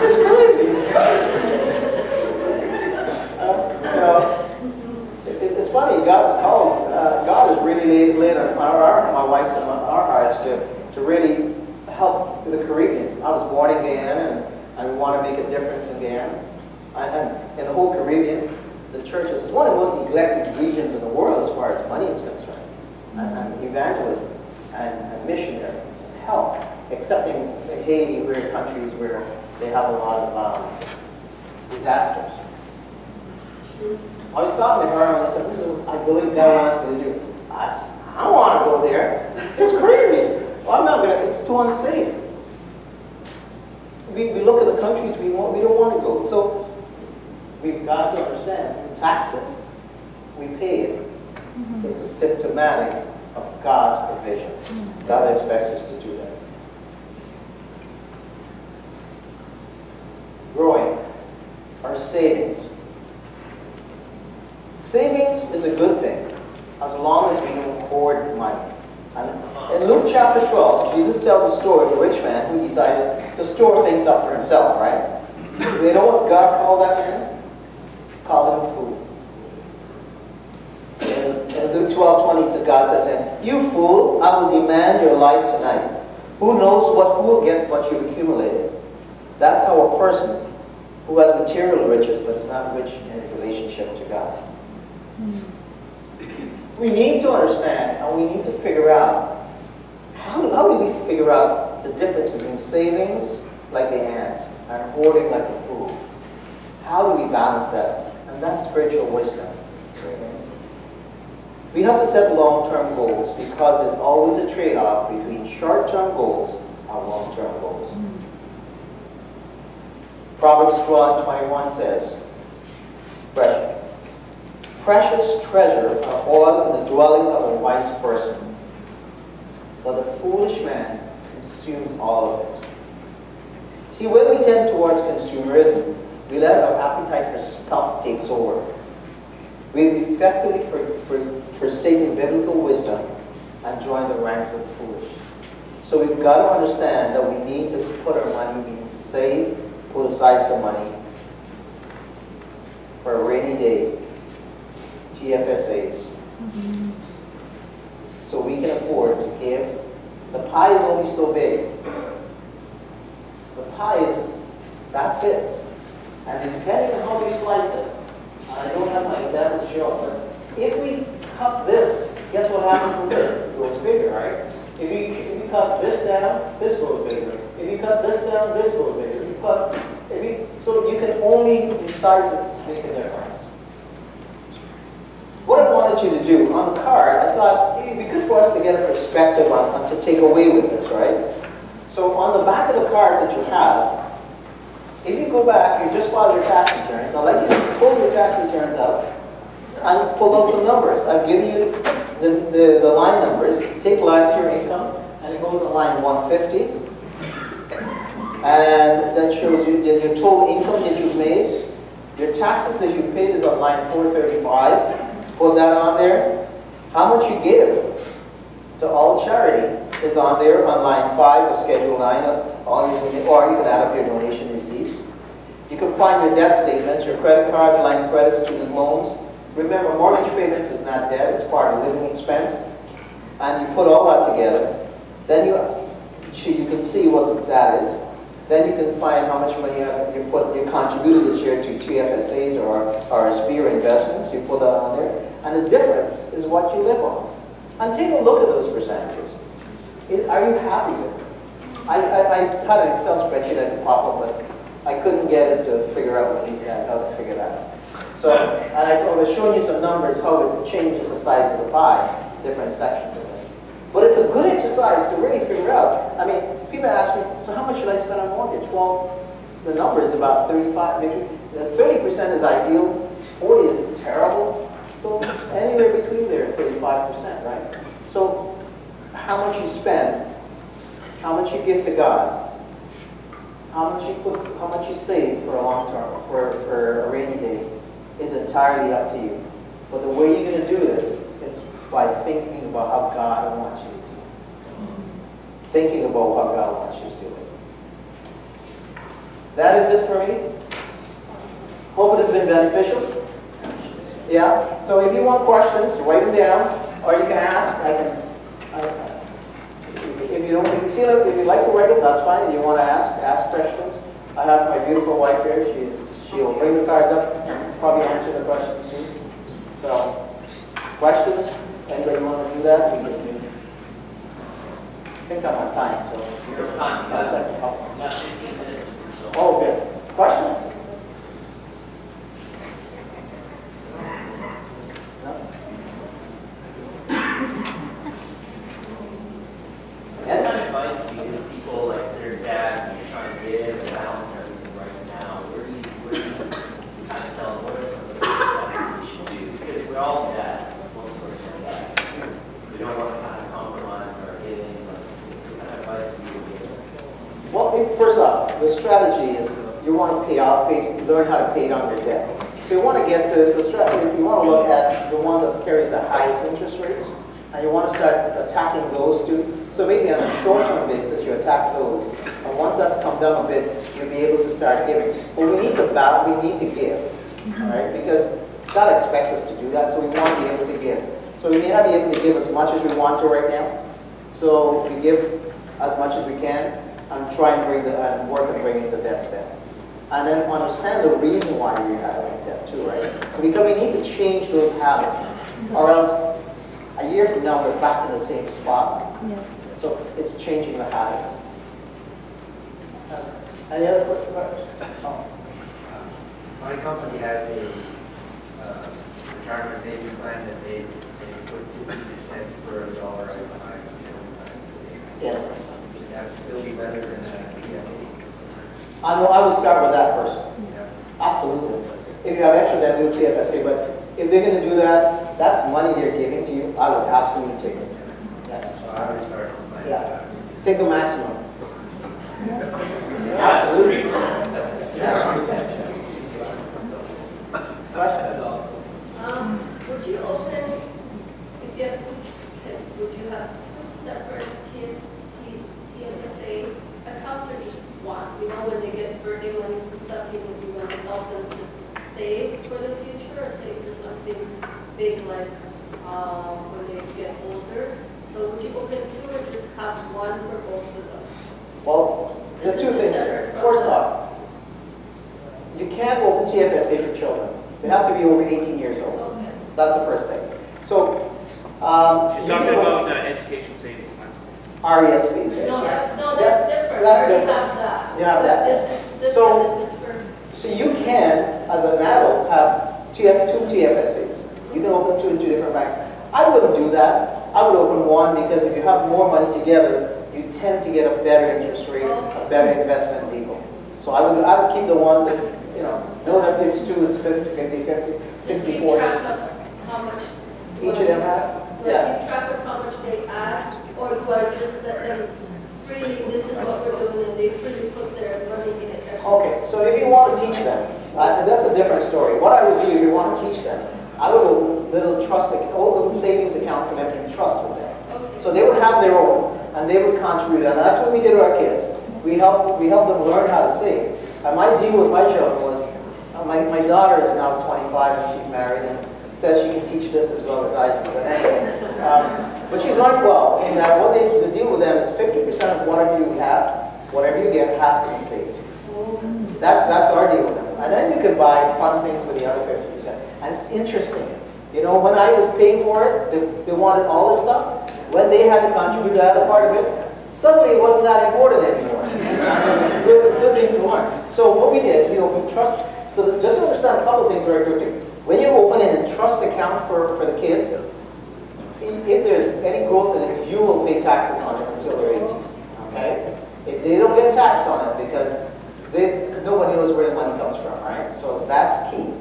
It's crazy. God has really laid on my wife's and our hearts to really help the Caribbean. I was born in Guyana, and we want to make a difference in Guyana. And in the whole Caribbean, the church is one of the most neglected regions in the world as far as money is concerned. And evangelism and missionaries and help, excepting in Haiti, where countries where they have a lot of disasters. I was talking to her and I said, "This is what I believe God wants me to do." I don't want to go there. It's crazy. Well, I'm not gonna. It's too unsafe. We look at the countries we don't want to go. So we've got to understand taxes. We pay it. It's a symptomatic of God's provision. God expects us to do that. Growing our savings. Savings is a good thing as long as we don't hoard money. And in Luke chapter 12, Jesus tells a story of a rich man who decided to store things up for himself, right? You know what God called that man? Called him a fool. In Luke 12:20, God said to him, "You fool, I will demand your life tonight. Who knows who will get what you've accumulated?" That's how a person who has material riches but is not rich in his relationship to God. We need to understand, and we need to figure out, how do we figure out the difference between savings like the ant and hoarding like the fool? How do we balance that? And that's spiritual wisdom. We have to set long-term goals because there's always a trade-off between short-term goals and long-term goals. Proverbs 12:21 says, "Precious treasure are oil in the dwelling of a wise person, but the foolish man consumes all of it." See, when we tend towards consumerism, we let our appetite for stuff takes over. We've effectively forsaken biblical wisdom and joined the ranks of the foolish. So we've got to understand that we need to put our money, we need to save, put aside some money for a rainy day, TFSAs, so we can afford to give. The pie is only so big. The pie is, that's it. And depending on how we slice it, I don't have my example to show, but if we cut this, guess what happens to this? It goes bigger, right? If you cut this down, this goes bigger. If you cut this down, this goes bigger. So you can only, your sizes make a difference. What I wanted you to do on the card, I thought it'd be good for us to get a perspective on to take away with this, right? So on the back of the cards that you have, if you go back, you just file your tax returns. I'd like you to pull your tax returns out and pull out some numbers. I've given you the line numbers. Take last year's income, and it goes on line 150. And that shows you your total income that you've made. Your taxes that you've paid is on line 435. Put that on there. How much you give to all charity is on there on line 5 of Schedule 9. Or you can add up your donation receipts. You can find your debt statements, your credit cards, line of credit, student loans. Remember, mortgage payments is not debt, it's part of living expense. And you put all that together. Then you can see what that is. Then you can find how much money you contributed this year to TFSAs or RSP or investments. You put that on there. And the difference is what you live on. And take a look at those percentages. Are you happy with it? I had an Excel spreadsheet I could pop up, but I couldn't get it to figure out what these guys, how to figure that out. So, and I was showing you some numbers, how it changes the size of the pie, different sections of it. But it's a good exercise to really figure out. I mean, people ask me, so how much should I spend on mortgage? Well, the number is about 35, maybe 30% is ideal, 40 is terrible. So anywhere between there, 35%, right? So how much you spend, how much you give to God, how much you save for a long term, for a rainy day, is entirely up to you. But the way you're going to do it is by thinking about how God wants you to do it. Thinking about how God wants you to do it. That is it for me. Hope it has been beneficial. Yeah. So if you want questions, write them down, or you can ask. If you don't, if you feel it, if you like to write them, that's fine. If you want to ask questions. I have my beautiful wife here. She'll bring the cards up and probably answer the questions too. So, questions? Anybody want to do that? We can do. I think I'm on time, so. You're on time. On time. Oh. About 15 minutes or so. Oh, good. Questions? No? What kind of advice do you give people like their dad when you're trying to give and balance everything right now? Where do you kind of tell them what are some of the first steps we should do? Because we're all dad, most of us are dad. We don't want to kind of compromise in our giving, but what kind of advice do you give? Well, first off, the strategy is you want to learn how to pay down your debt. So you want to get to the strategy, you want to look at the ones that carries the highest interest rates, and you want to start attacking those too. So maybe on a short-term basis, you attack those, and once that's come down a bit, you'll be able to start giving. But we need to give, all right? Because God expects us to do that, so we want to be able to give. So we may not be able to give as much as we want to right now. So we give as much as we can, and try and work on bringing the debts down. And then understand the reason why you're having debt too, right? So because we need to change those habits, or else a year from now we're back in the same spot. Yeah. So it's changing the habits. Any other questions? Oh. My company has a retirement savings plan that they put 50 cents for $1 every time. Yes. Would that still be better than a PFA? I would start with that first. Yeah. Absolutely. If you have extra, then do TFSA. But if they're going to do that, that's money they're giving to you. I would absolutely take it. Yes. So I would start from my Yeah. Take the maximum. Absolutely. Yeah. Question? Would you open, if you have 2 kids, would you have 2 separate TFSA accounts or just one? You know, when they get birthday money and stuff, you want to help them to save for the future or save for something big like when they get older. So would you open 2 or just have one for both of them? Well, the 2 things here. First off, you can't open TFSA for children. They have to be over 18 years old. Okay. That's the first thing. So, She's talking about education savings plans. RESPs. Right? No, that's different. That's I already different. have that. You have that? This is different. So- This is for. So you can, as an adult, have 2 TFSAs. You can open 2 in 2 different banks. I wouldn't do that. I would open 1 because if you have more money together, you tend to get a better interest rate, a better investment vehicle. So I would keep the one that, know that it's 2, it's 50, 50, 50, 60, Keep 40. track of how much. Each of them have? Do I Yeah. keep track of how much they add, or do I just let them freely, this is what we're doing, and they freely put their money in it? Okay, so if you want to teach them, that's a different story. What I would do if you want to teach them, I would open a little savings account for them in trust with them. Okay. So they would have their own, and they would contribute, and that's what we did with our kids. We helped them learn how to save. And my deal with my children was, my daughter is now 25 and she's married and says she can teach this as well as I do. But anyway, but she's learned well in that the deal with them is 50% of whatever you have, whatever you get, has to be saved. That's our deal with them. And then you can buy fun things with the other 50%. And it's interesting. When I was paying for it, they wanted all this stuff. When they had to contribute the other part of it, suddenly it wasn't that important anymore. And it was a good thing to learn. So what we did, we opened trust. So just to understand a couple of things very quickly. When you open an trust account for the kids, if there's any growth in it, you will pay taxes on it until they're 18. Okay? If they don't get taxed on it because nobody knows where the money comes from, right? So that's key.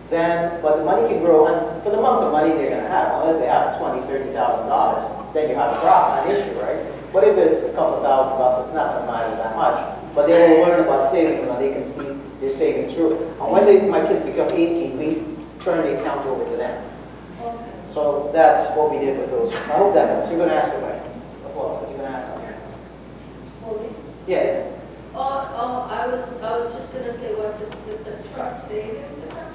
But the money can grow, and for the amount of money they're going to have, unless they have $20,000, $30,000, then you have a problem, an issue, right? But if it's a couple of $1,000, it's not going to matter that much. But they will learn about savings, and they can see your savings through. And when my kids become 18, we turn the account over to them. Okay. So that's what we did with those. I hope that helps. You're going to ask a question before. You're going to ask something. Holding? Yeah. I was just going to say, it's a trust savings account?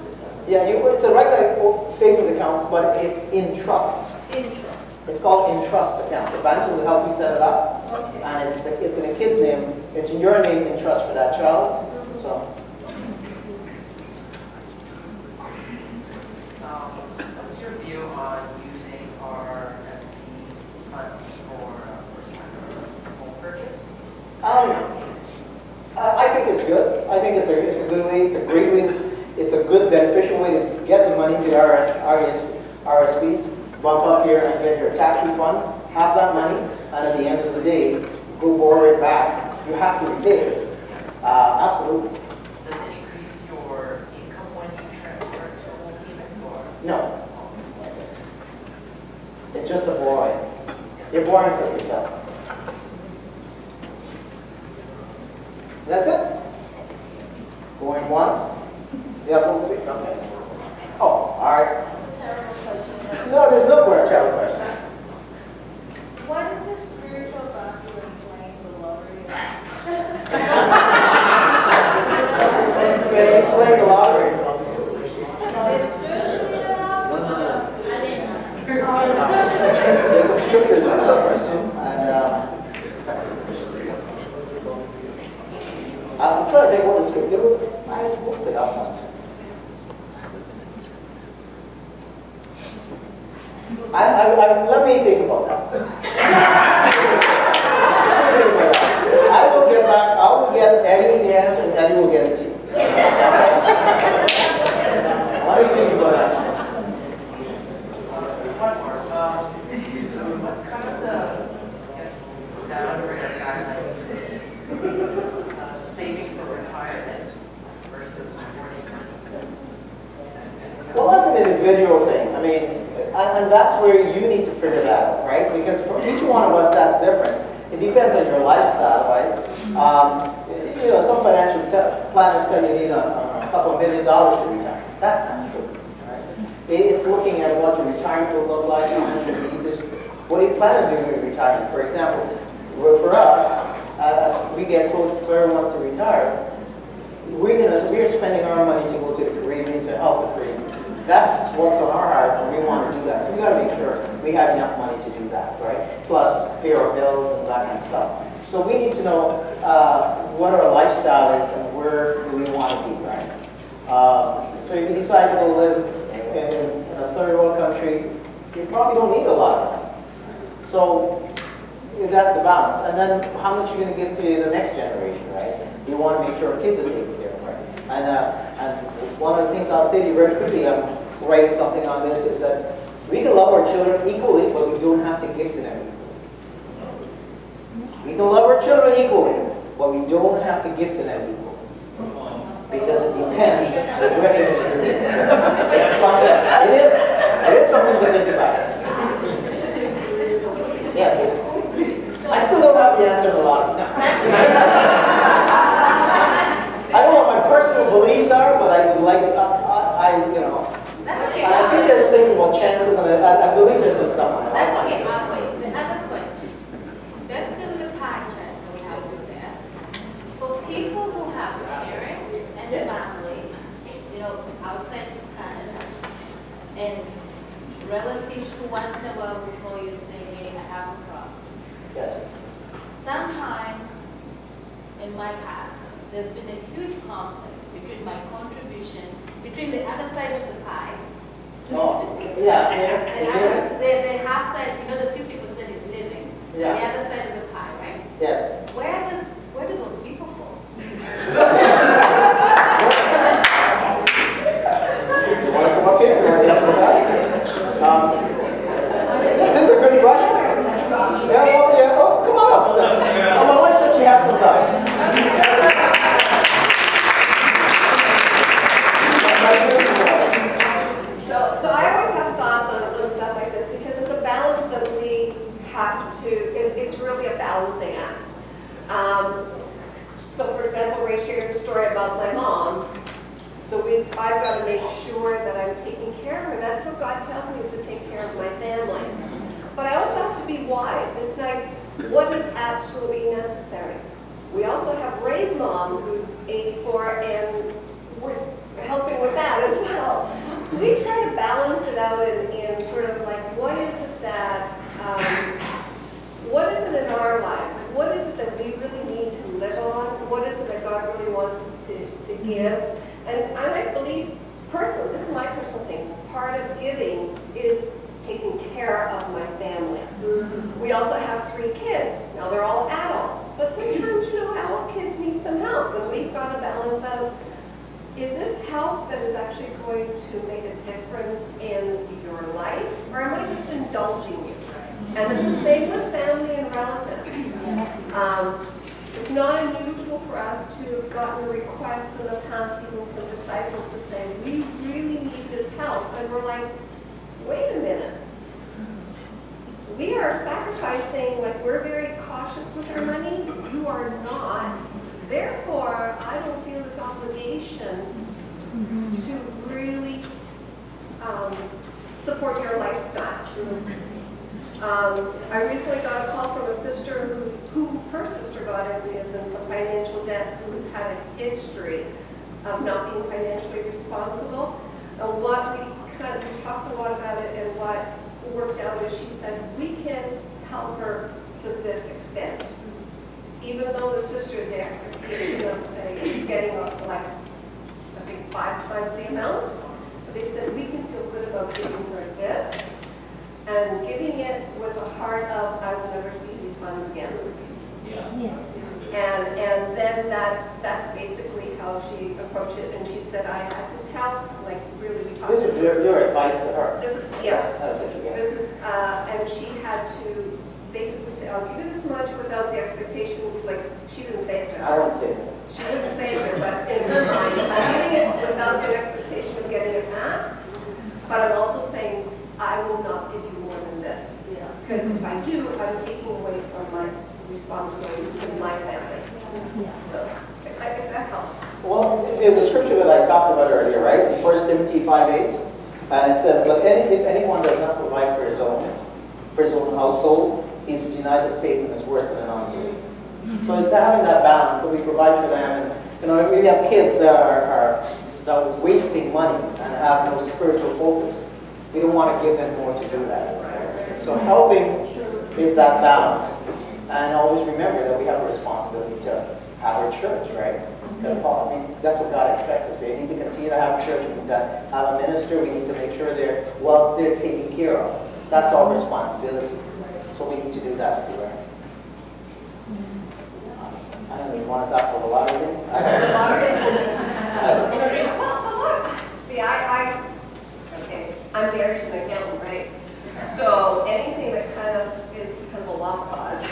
Yeah, it's a regular savings account, but it's in trust. Interest. It's called in trust account. The banks will help you set it up, Okay. and it's in a kid's name. It's in your name in trust for that child. So. What's your view on using our SP funds for first-time home purchase? I think it's good. I think it's a good way. It's a great way. It's a good beneficial way to get the money to the RSPs, bump up here and get your tax refunds. Have that money, and at the end of the day, go borrow it back. You have to repay it. Absolutely. Does it increase your income when you transfer it to a home payment or? No. It's just a borrowing. You're borrowing for yourself. That's it? Going once? The other one? Okay. Oh, all right. Terrible question. No, there's no more terrible question. What is the spiritual value in playing the lottery? Playing the lottery. It's spiritually There's some scriptures on that question. And I'm trying to think what the scripture. I just looked it up once. Let me think about that. Let me think about that. I will get back. I will get Eddie the answer, and Eddie will get it to you. Let me think about that. One more. What's kind of the, I guess, boundary or guideline saving for retirement versus hoarding money? Well, that's an individual thing. I mean, and that's where you need to figure that out, right? Because for each one of us, that's different. It depends on your lifestyle, right? You know, some financial planners tell you need a couple $1 million to retire. That's not true, right? It's looking at what your retirement will look like, what do you plan on doing with retirement? For example, for us, as we get close to where wants to retire, we're spending our money to go to the Caribbean to help the Caribbean. That's what's on our heart, and we want to do that. So we got to make sure we have enough money to do that, right? Plus pay our bills and that kind of stuff. So we need to know what our lifestyle is and where do we want to be, right? So if you decide to go live in a third world country, you probably don't need a lot of money. So that's the balance. And then how much you're going to give to the next generation, right? You want to make sure our kids are taken care of, right? And one of the things I'll say to you very quickly, I'm writing something on this, is that we can love our children equally, but we don't have to give to them equally. We can love our children equally, but we don't have to give to them equally. Because it depends on where they do it. It is something to think about. Yes. I still don't have the answer to a lot of I don't know what my personal beliefs are, but I would like, you know, I think there's things about chances, and I believe there's some stuff on it. That's okay, wait. The other question. Let's do the pie chart that we have over there. For people who have parents and family, you know, outside of Canada, and relatives who once in a while will call you and say, hey, I have a problem. Yes. Sometime in my past, there's been a huge conflict between my contribution, between the other side of the pie. Oh, yeah. The half side, you know, the 50% is living. Yeah. The other side of the pie, right? Yes. Where do those people fall? You want to come up here? You want to answer that? This is a good question. Yeah, well, yeah. Oh, come on up. Oh, my wife says she has some thoughts. So I always have thoughts on stuff like this because it's a balance that we have to, it's really a balancing act. So for example, Ray shared a story about my mom. So I've got to make sure that I'm taking care of her. That's what God tells me, is to take care of my family. But I also have to be wise. It's like, what is absolutely necessary? We also have Ray's mom, who's 84, and we're helping with that as well. So we try to balance it out in sort of like, what is it that, what is it in our lives? Like, what is it that we really need to live on? What is it that God really wants us to give? And I believe, personally, this is my personal thing, part of giving is taking care of my family. We also have 3 kids. Now they're all adults, but sometimes, you know, adult kids need some help, and we've got to balance out, is this help that is actually going to make a difference in your life, or am I just indulging you? And it's the same with family and relatives. It's not unusual for us to have gotten requests in the past, even from disciples, to say, we really need this help. And we're like, wait a minute. We are sacrificing, like, we're very cautious with our money. You are not. Therefore, I don't feel this obligation to really support your lifestyle. I recently got a call from a sister who her sister got in, is in some financial debt, who has had a history of not being financially responsible. And what we talked a lot about it, and what worked out is she said, we can help her to this extent. Even though the sister has the expectation of, say, getting up like, I think 5 times the amount, but they said, we can feel good about giving her this, and giving it with a heart of, I will never see these funds again. Yeah. And then that's basically how she approached it. And she said, I had to tell, like, really, we talked. This is your advice to her. This is, yeah. That's what you get. This is, and she had to basically say, I'll give you this much without the expectation, like, she didn't say it to her. I won't say that. She didn't say it to her, but in her mind, I'm giving it without the expectation of getting it back. But I'm also saying, I will not give you more than this. Because if I do, I'm taking away from my responsibilities to my family. So, if that helps. Well, there's a scripture that I talked about earlier, right? In 1 Timothy 5:8. And it says, but if anyone does not provide for his own household, he's denied the faith and is worse than an unbeliever. So it's having that balance that we provide for them. And, you know, we have kids that are wasting money and have no spiritual focus. We don't want to give them more to do that. So helping is that balance. And always remember that we have a responsibility to have our church, right? That's what God expects us. We need to continue to have a church. We need to have a minister. We need to make sure they're taken care of. That's our responsibility. So we need to do that too, right? I don't know, you want to talk about the lottery? The lottery? Well, see, okay, I'm married to an accountant, right? So anything that kind of is kind of a lost cause.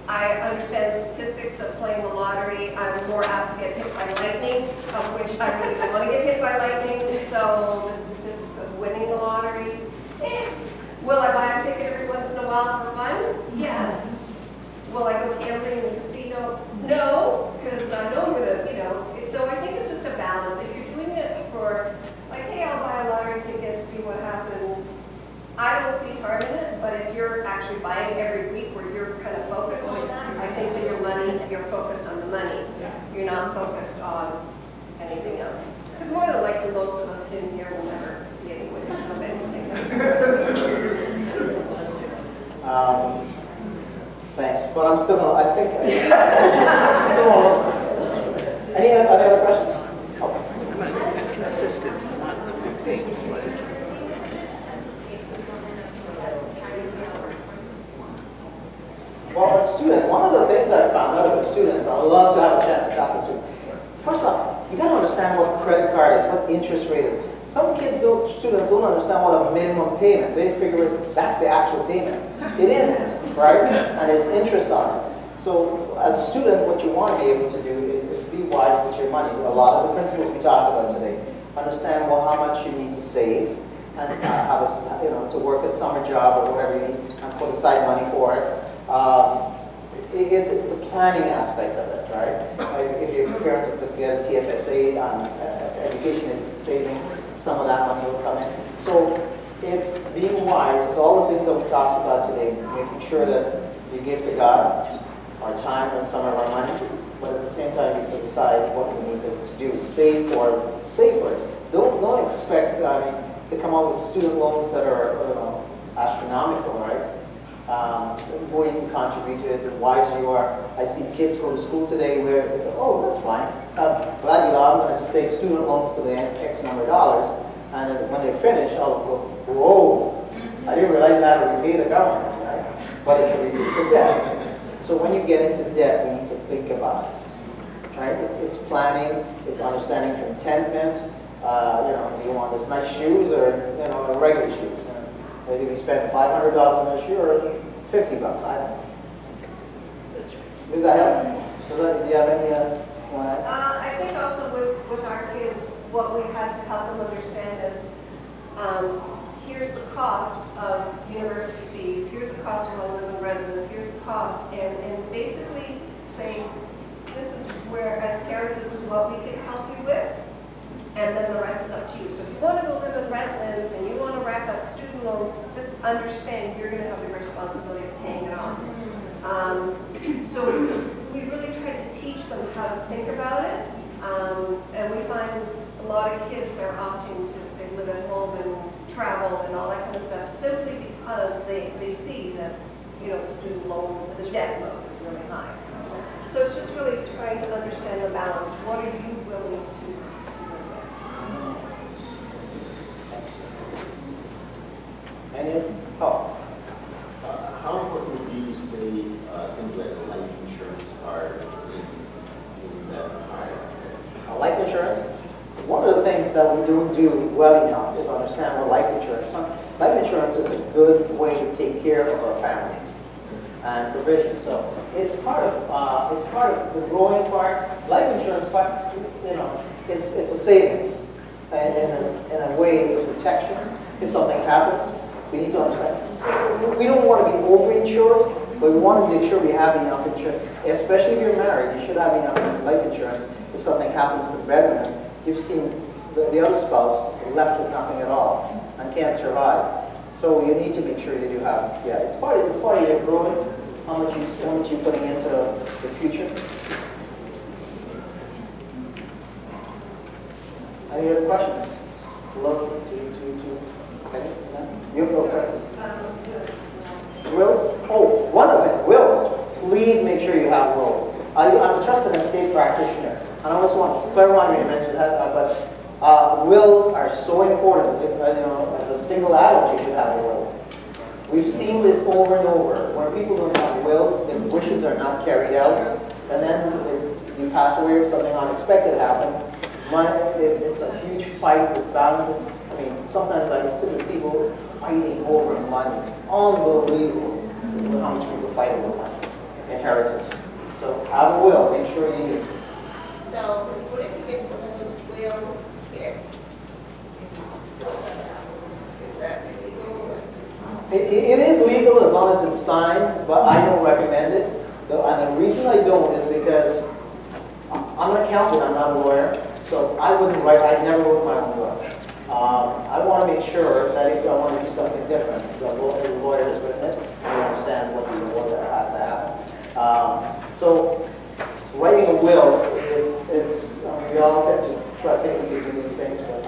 I understand the statistics of playing the lottery. I'm more apt to get hit by lightning, of which I really don't want to get hit by lightning. So the statistics of winning the lottery, will I buy a ticket every once in a while for fun? Yes. Will I go gambling in the casino? No, because I know I'm going to, you know. So I think it's just a balance. If you're doing it for, like, hey, I'll buy a lottery ticket and see what happens, I don't see harm in it. But if you're actually buying every week where you're kind of focused on that, I think that you're focused on the money. You're not focused on anything else. Because more than likely, most of us in here will never see any winnings of anything. Thanks. But I'm still going to, I think, any other questions? I'm consistent, not the big thing. Well, as a student, one of the things I found out about students, I would love to have a chance to talk to students. First off, you got to understand what credit card is, what interest rate is. Some students don't understand what a minimum payment. They figure that's the actual payment. It isn't, right? And there's interest on it. So as a student, what you want to be able to do is be wise with your money. A lot of the principles we talked about today. Understand how much you need to save, and have to work a summer job or whatever you need, and put aside money for it. It's the planning aspect of it, right? If your parents have put together TFSA on education and savings, some of that money will come in. So it's being wise. It's all the things that we talked about today, making sure that we give to God our time and some of our money, but at the same time we put aside what we need to do, save for it. don't expect to come out with student loans that are astronomical, right? The more you can contribute to it, the wiser you are. I see kids go to school today where they go, oh, that's fine. Glad you I'm going to just take student loans to the X number of dollars, and then when they finish, I'll go, whoa, I didn't realize I had to repay the government, right? But it's a debt. So when you get into debt, we need to think about it, right? It's planning, it's understanding contentment. Do you want this nice shoes or regular shoes? Whether we spend $500 on a shoe or $50, I don't know. Does that help? Do you have any one? I think also with our kids, what we had to help them understand is here's the cost of university fees, here's the cost of living residence, here's the cost, and basically saying this is where, as parents, this is what we can help you with, and then the rest is up to you. So if you want to go live in residence and you want to rack up student loan, just understand you're going to have the responsibility of paying it off. So we really tried to teach them how to think about it, and we find a lot of kids are opting to say live at home and travel and all that kind of stuff simply because they see that the student loan, the debt load is really high. So it's just really trying to understand the balance. What are you willing to live with? Any? Oh. How important would you say things like a life insurance card in that high? Life insurance? One of the things that we don't do well enough is understand what life insurance is. Life insurance is a good way to take care of our families and provision. So it's part of the growing part. Life insurance part, it's a savings in a way it's a protection. If something happens, we need to understand. So we don't want to be overinsured, but we want to make sure we have enough insurance. Especially if you're married, you should have enough life insurance. If something happens to the breadwinner, you've seen the other spouse left with nothing at all and can't survive. So you need to make sure you do have. Yeah, it's part of your growing. How much you putting into the future. Any other questions? Love to. Okay. You go, sir. Wills? Oh, one of them, wills. Please make sure you have wills. I'm a trust and estate practitioner, and I just want to spare one to mention that, but wills are so important. If, as a single adult, you should have a will. We've seen this over and over, where people don't have wills, their wishes are not carried out, and then you pass away or something unexpected happened. It's a huge fight, it's balancing. I mean, sometimes I sit with people fighting over money. Unbelievable how much people fight over money, inheritance. So have a will, make sure you do. So what if you get one of those will kits? Is that illegal? It is legal as long as it's signed, but I don't recommend it. And the reason I don't is because I'm an accountant, I'm not a lawyer, so I never wrote my own will. I want to make sure that if I want to do something different, the lawyer has written it, and he understands what has to happen. So writing a will we all tend to try to think we can do these things, but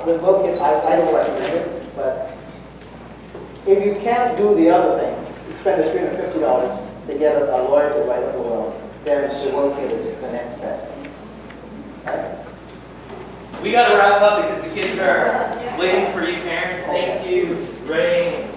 the will kit, I don't recommend it, but if you can't do the other thing, you spend $350 to get a lawyer to write up a will, then the will kit is the next best thing. Right? We got to wrap up because the kids are waiting for you, parents. Thank you, Ray.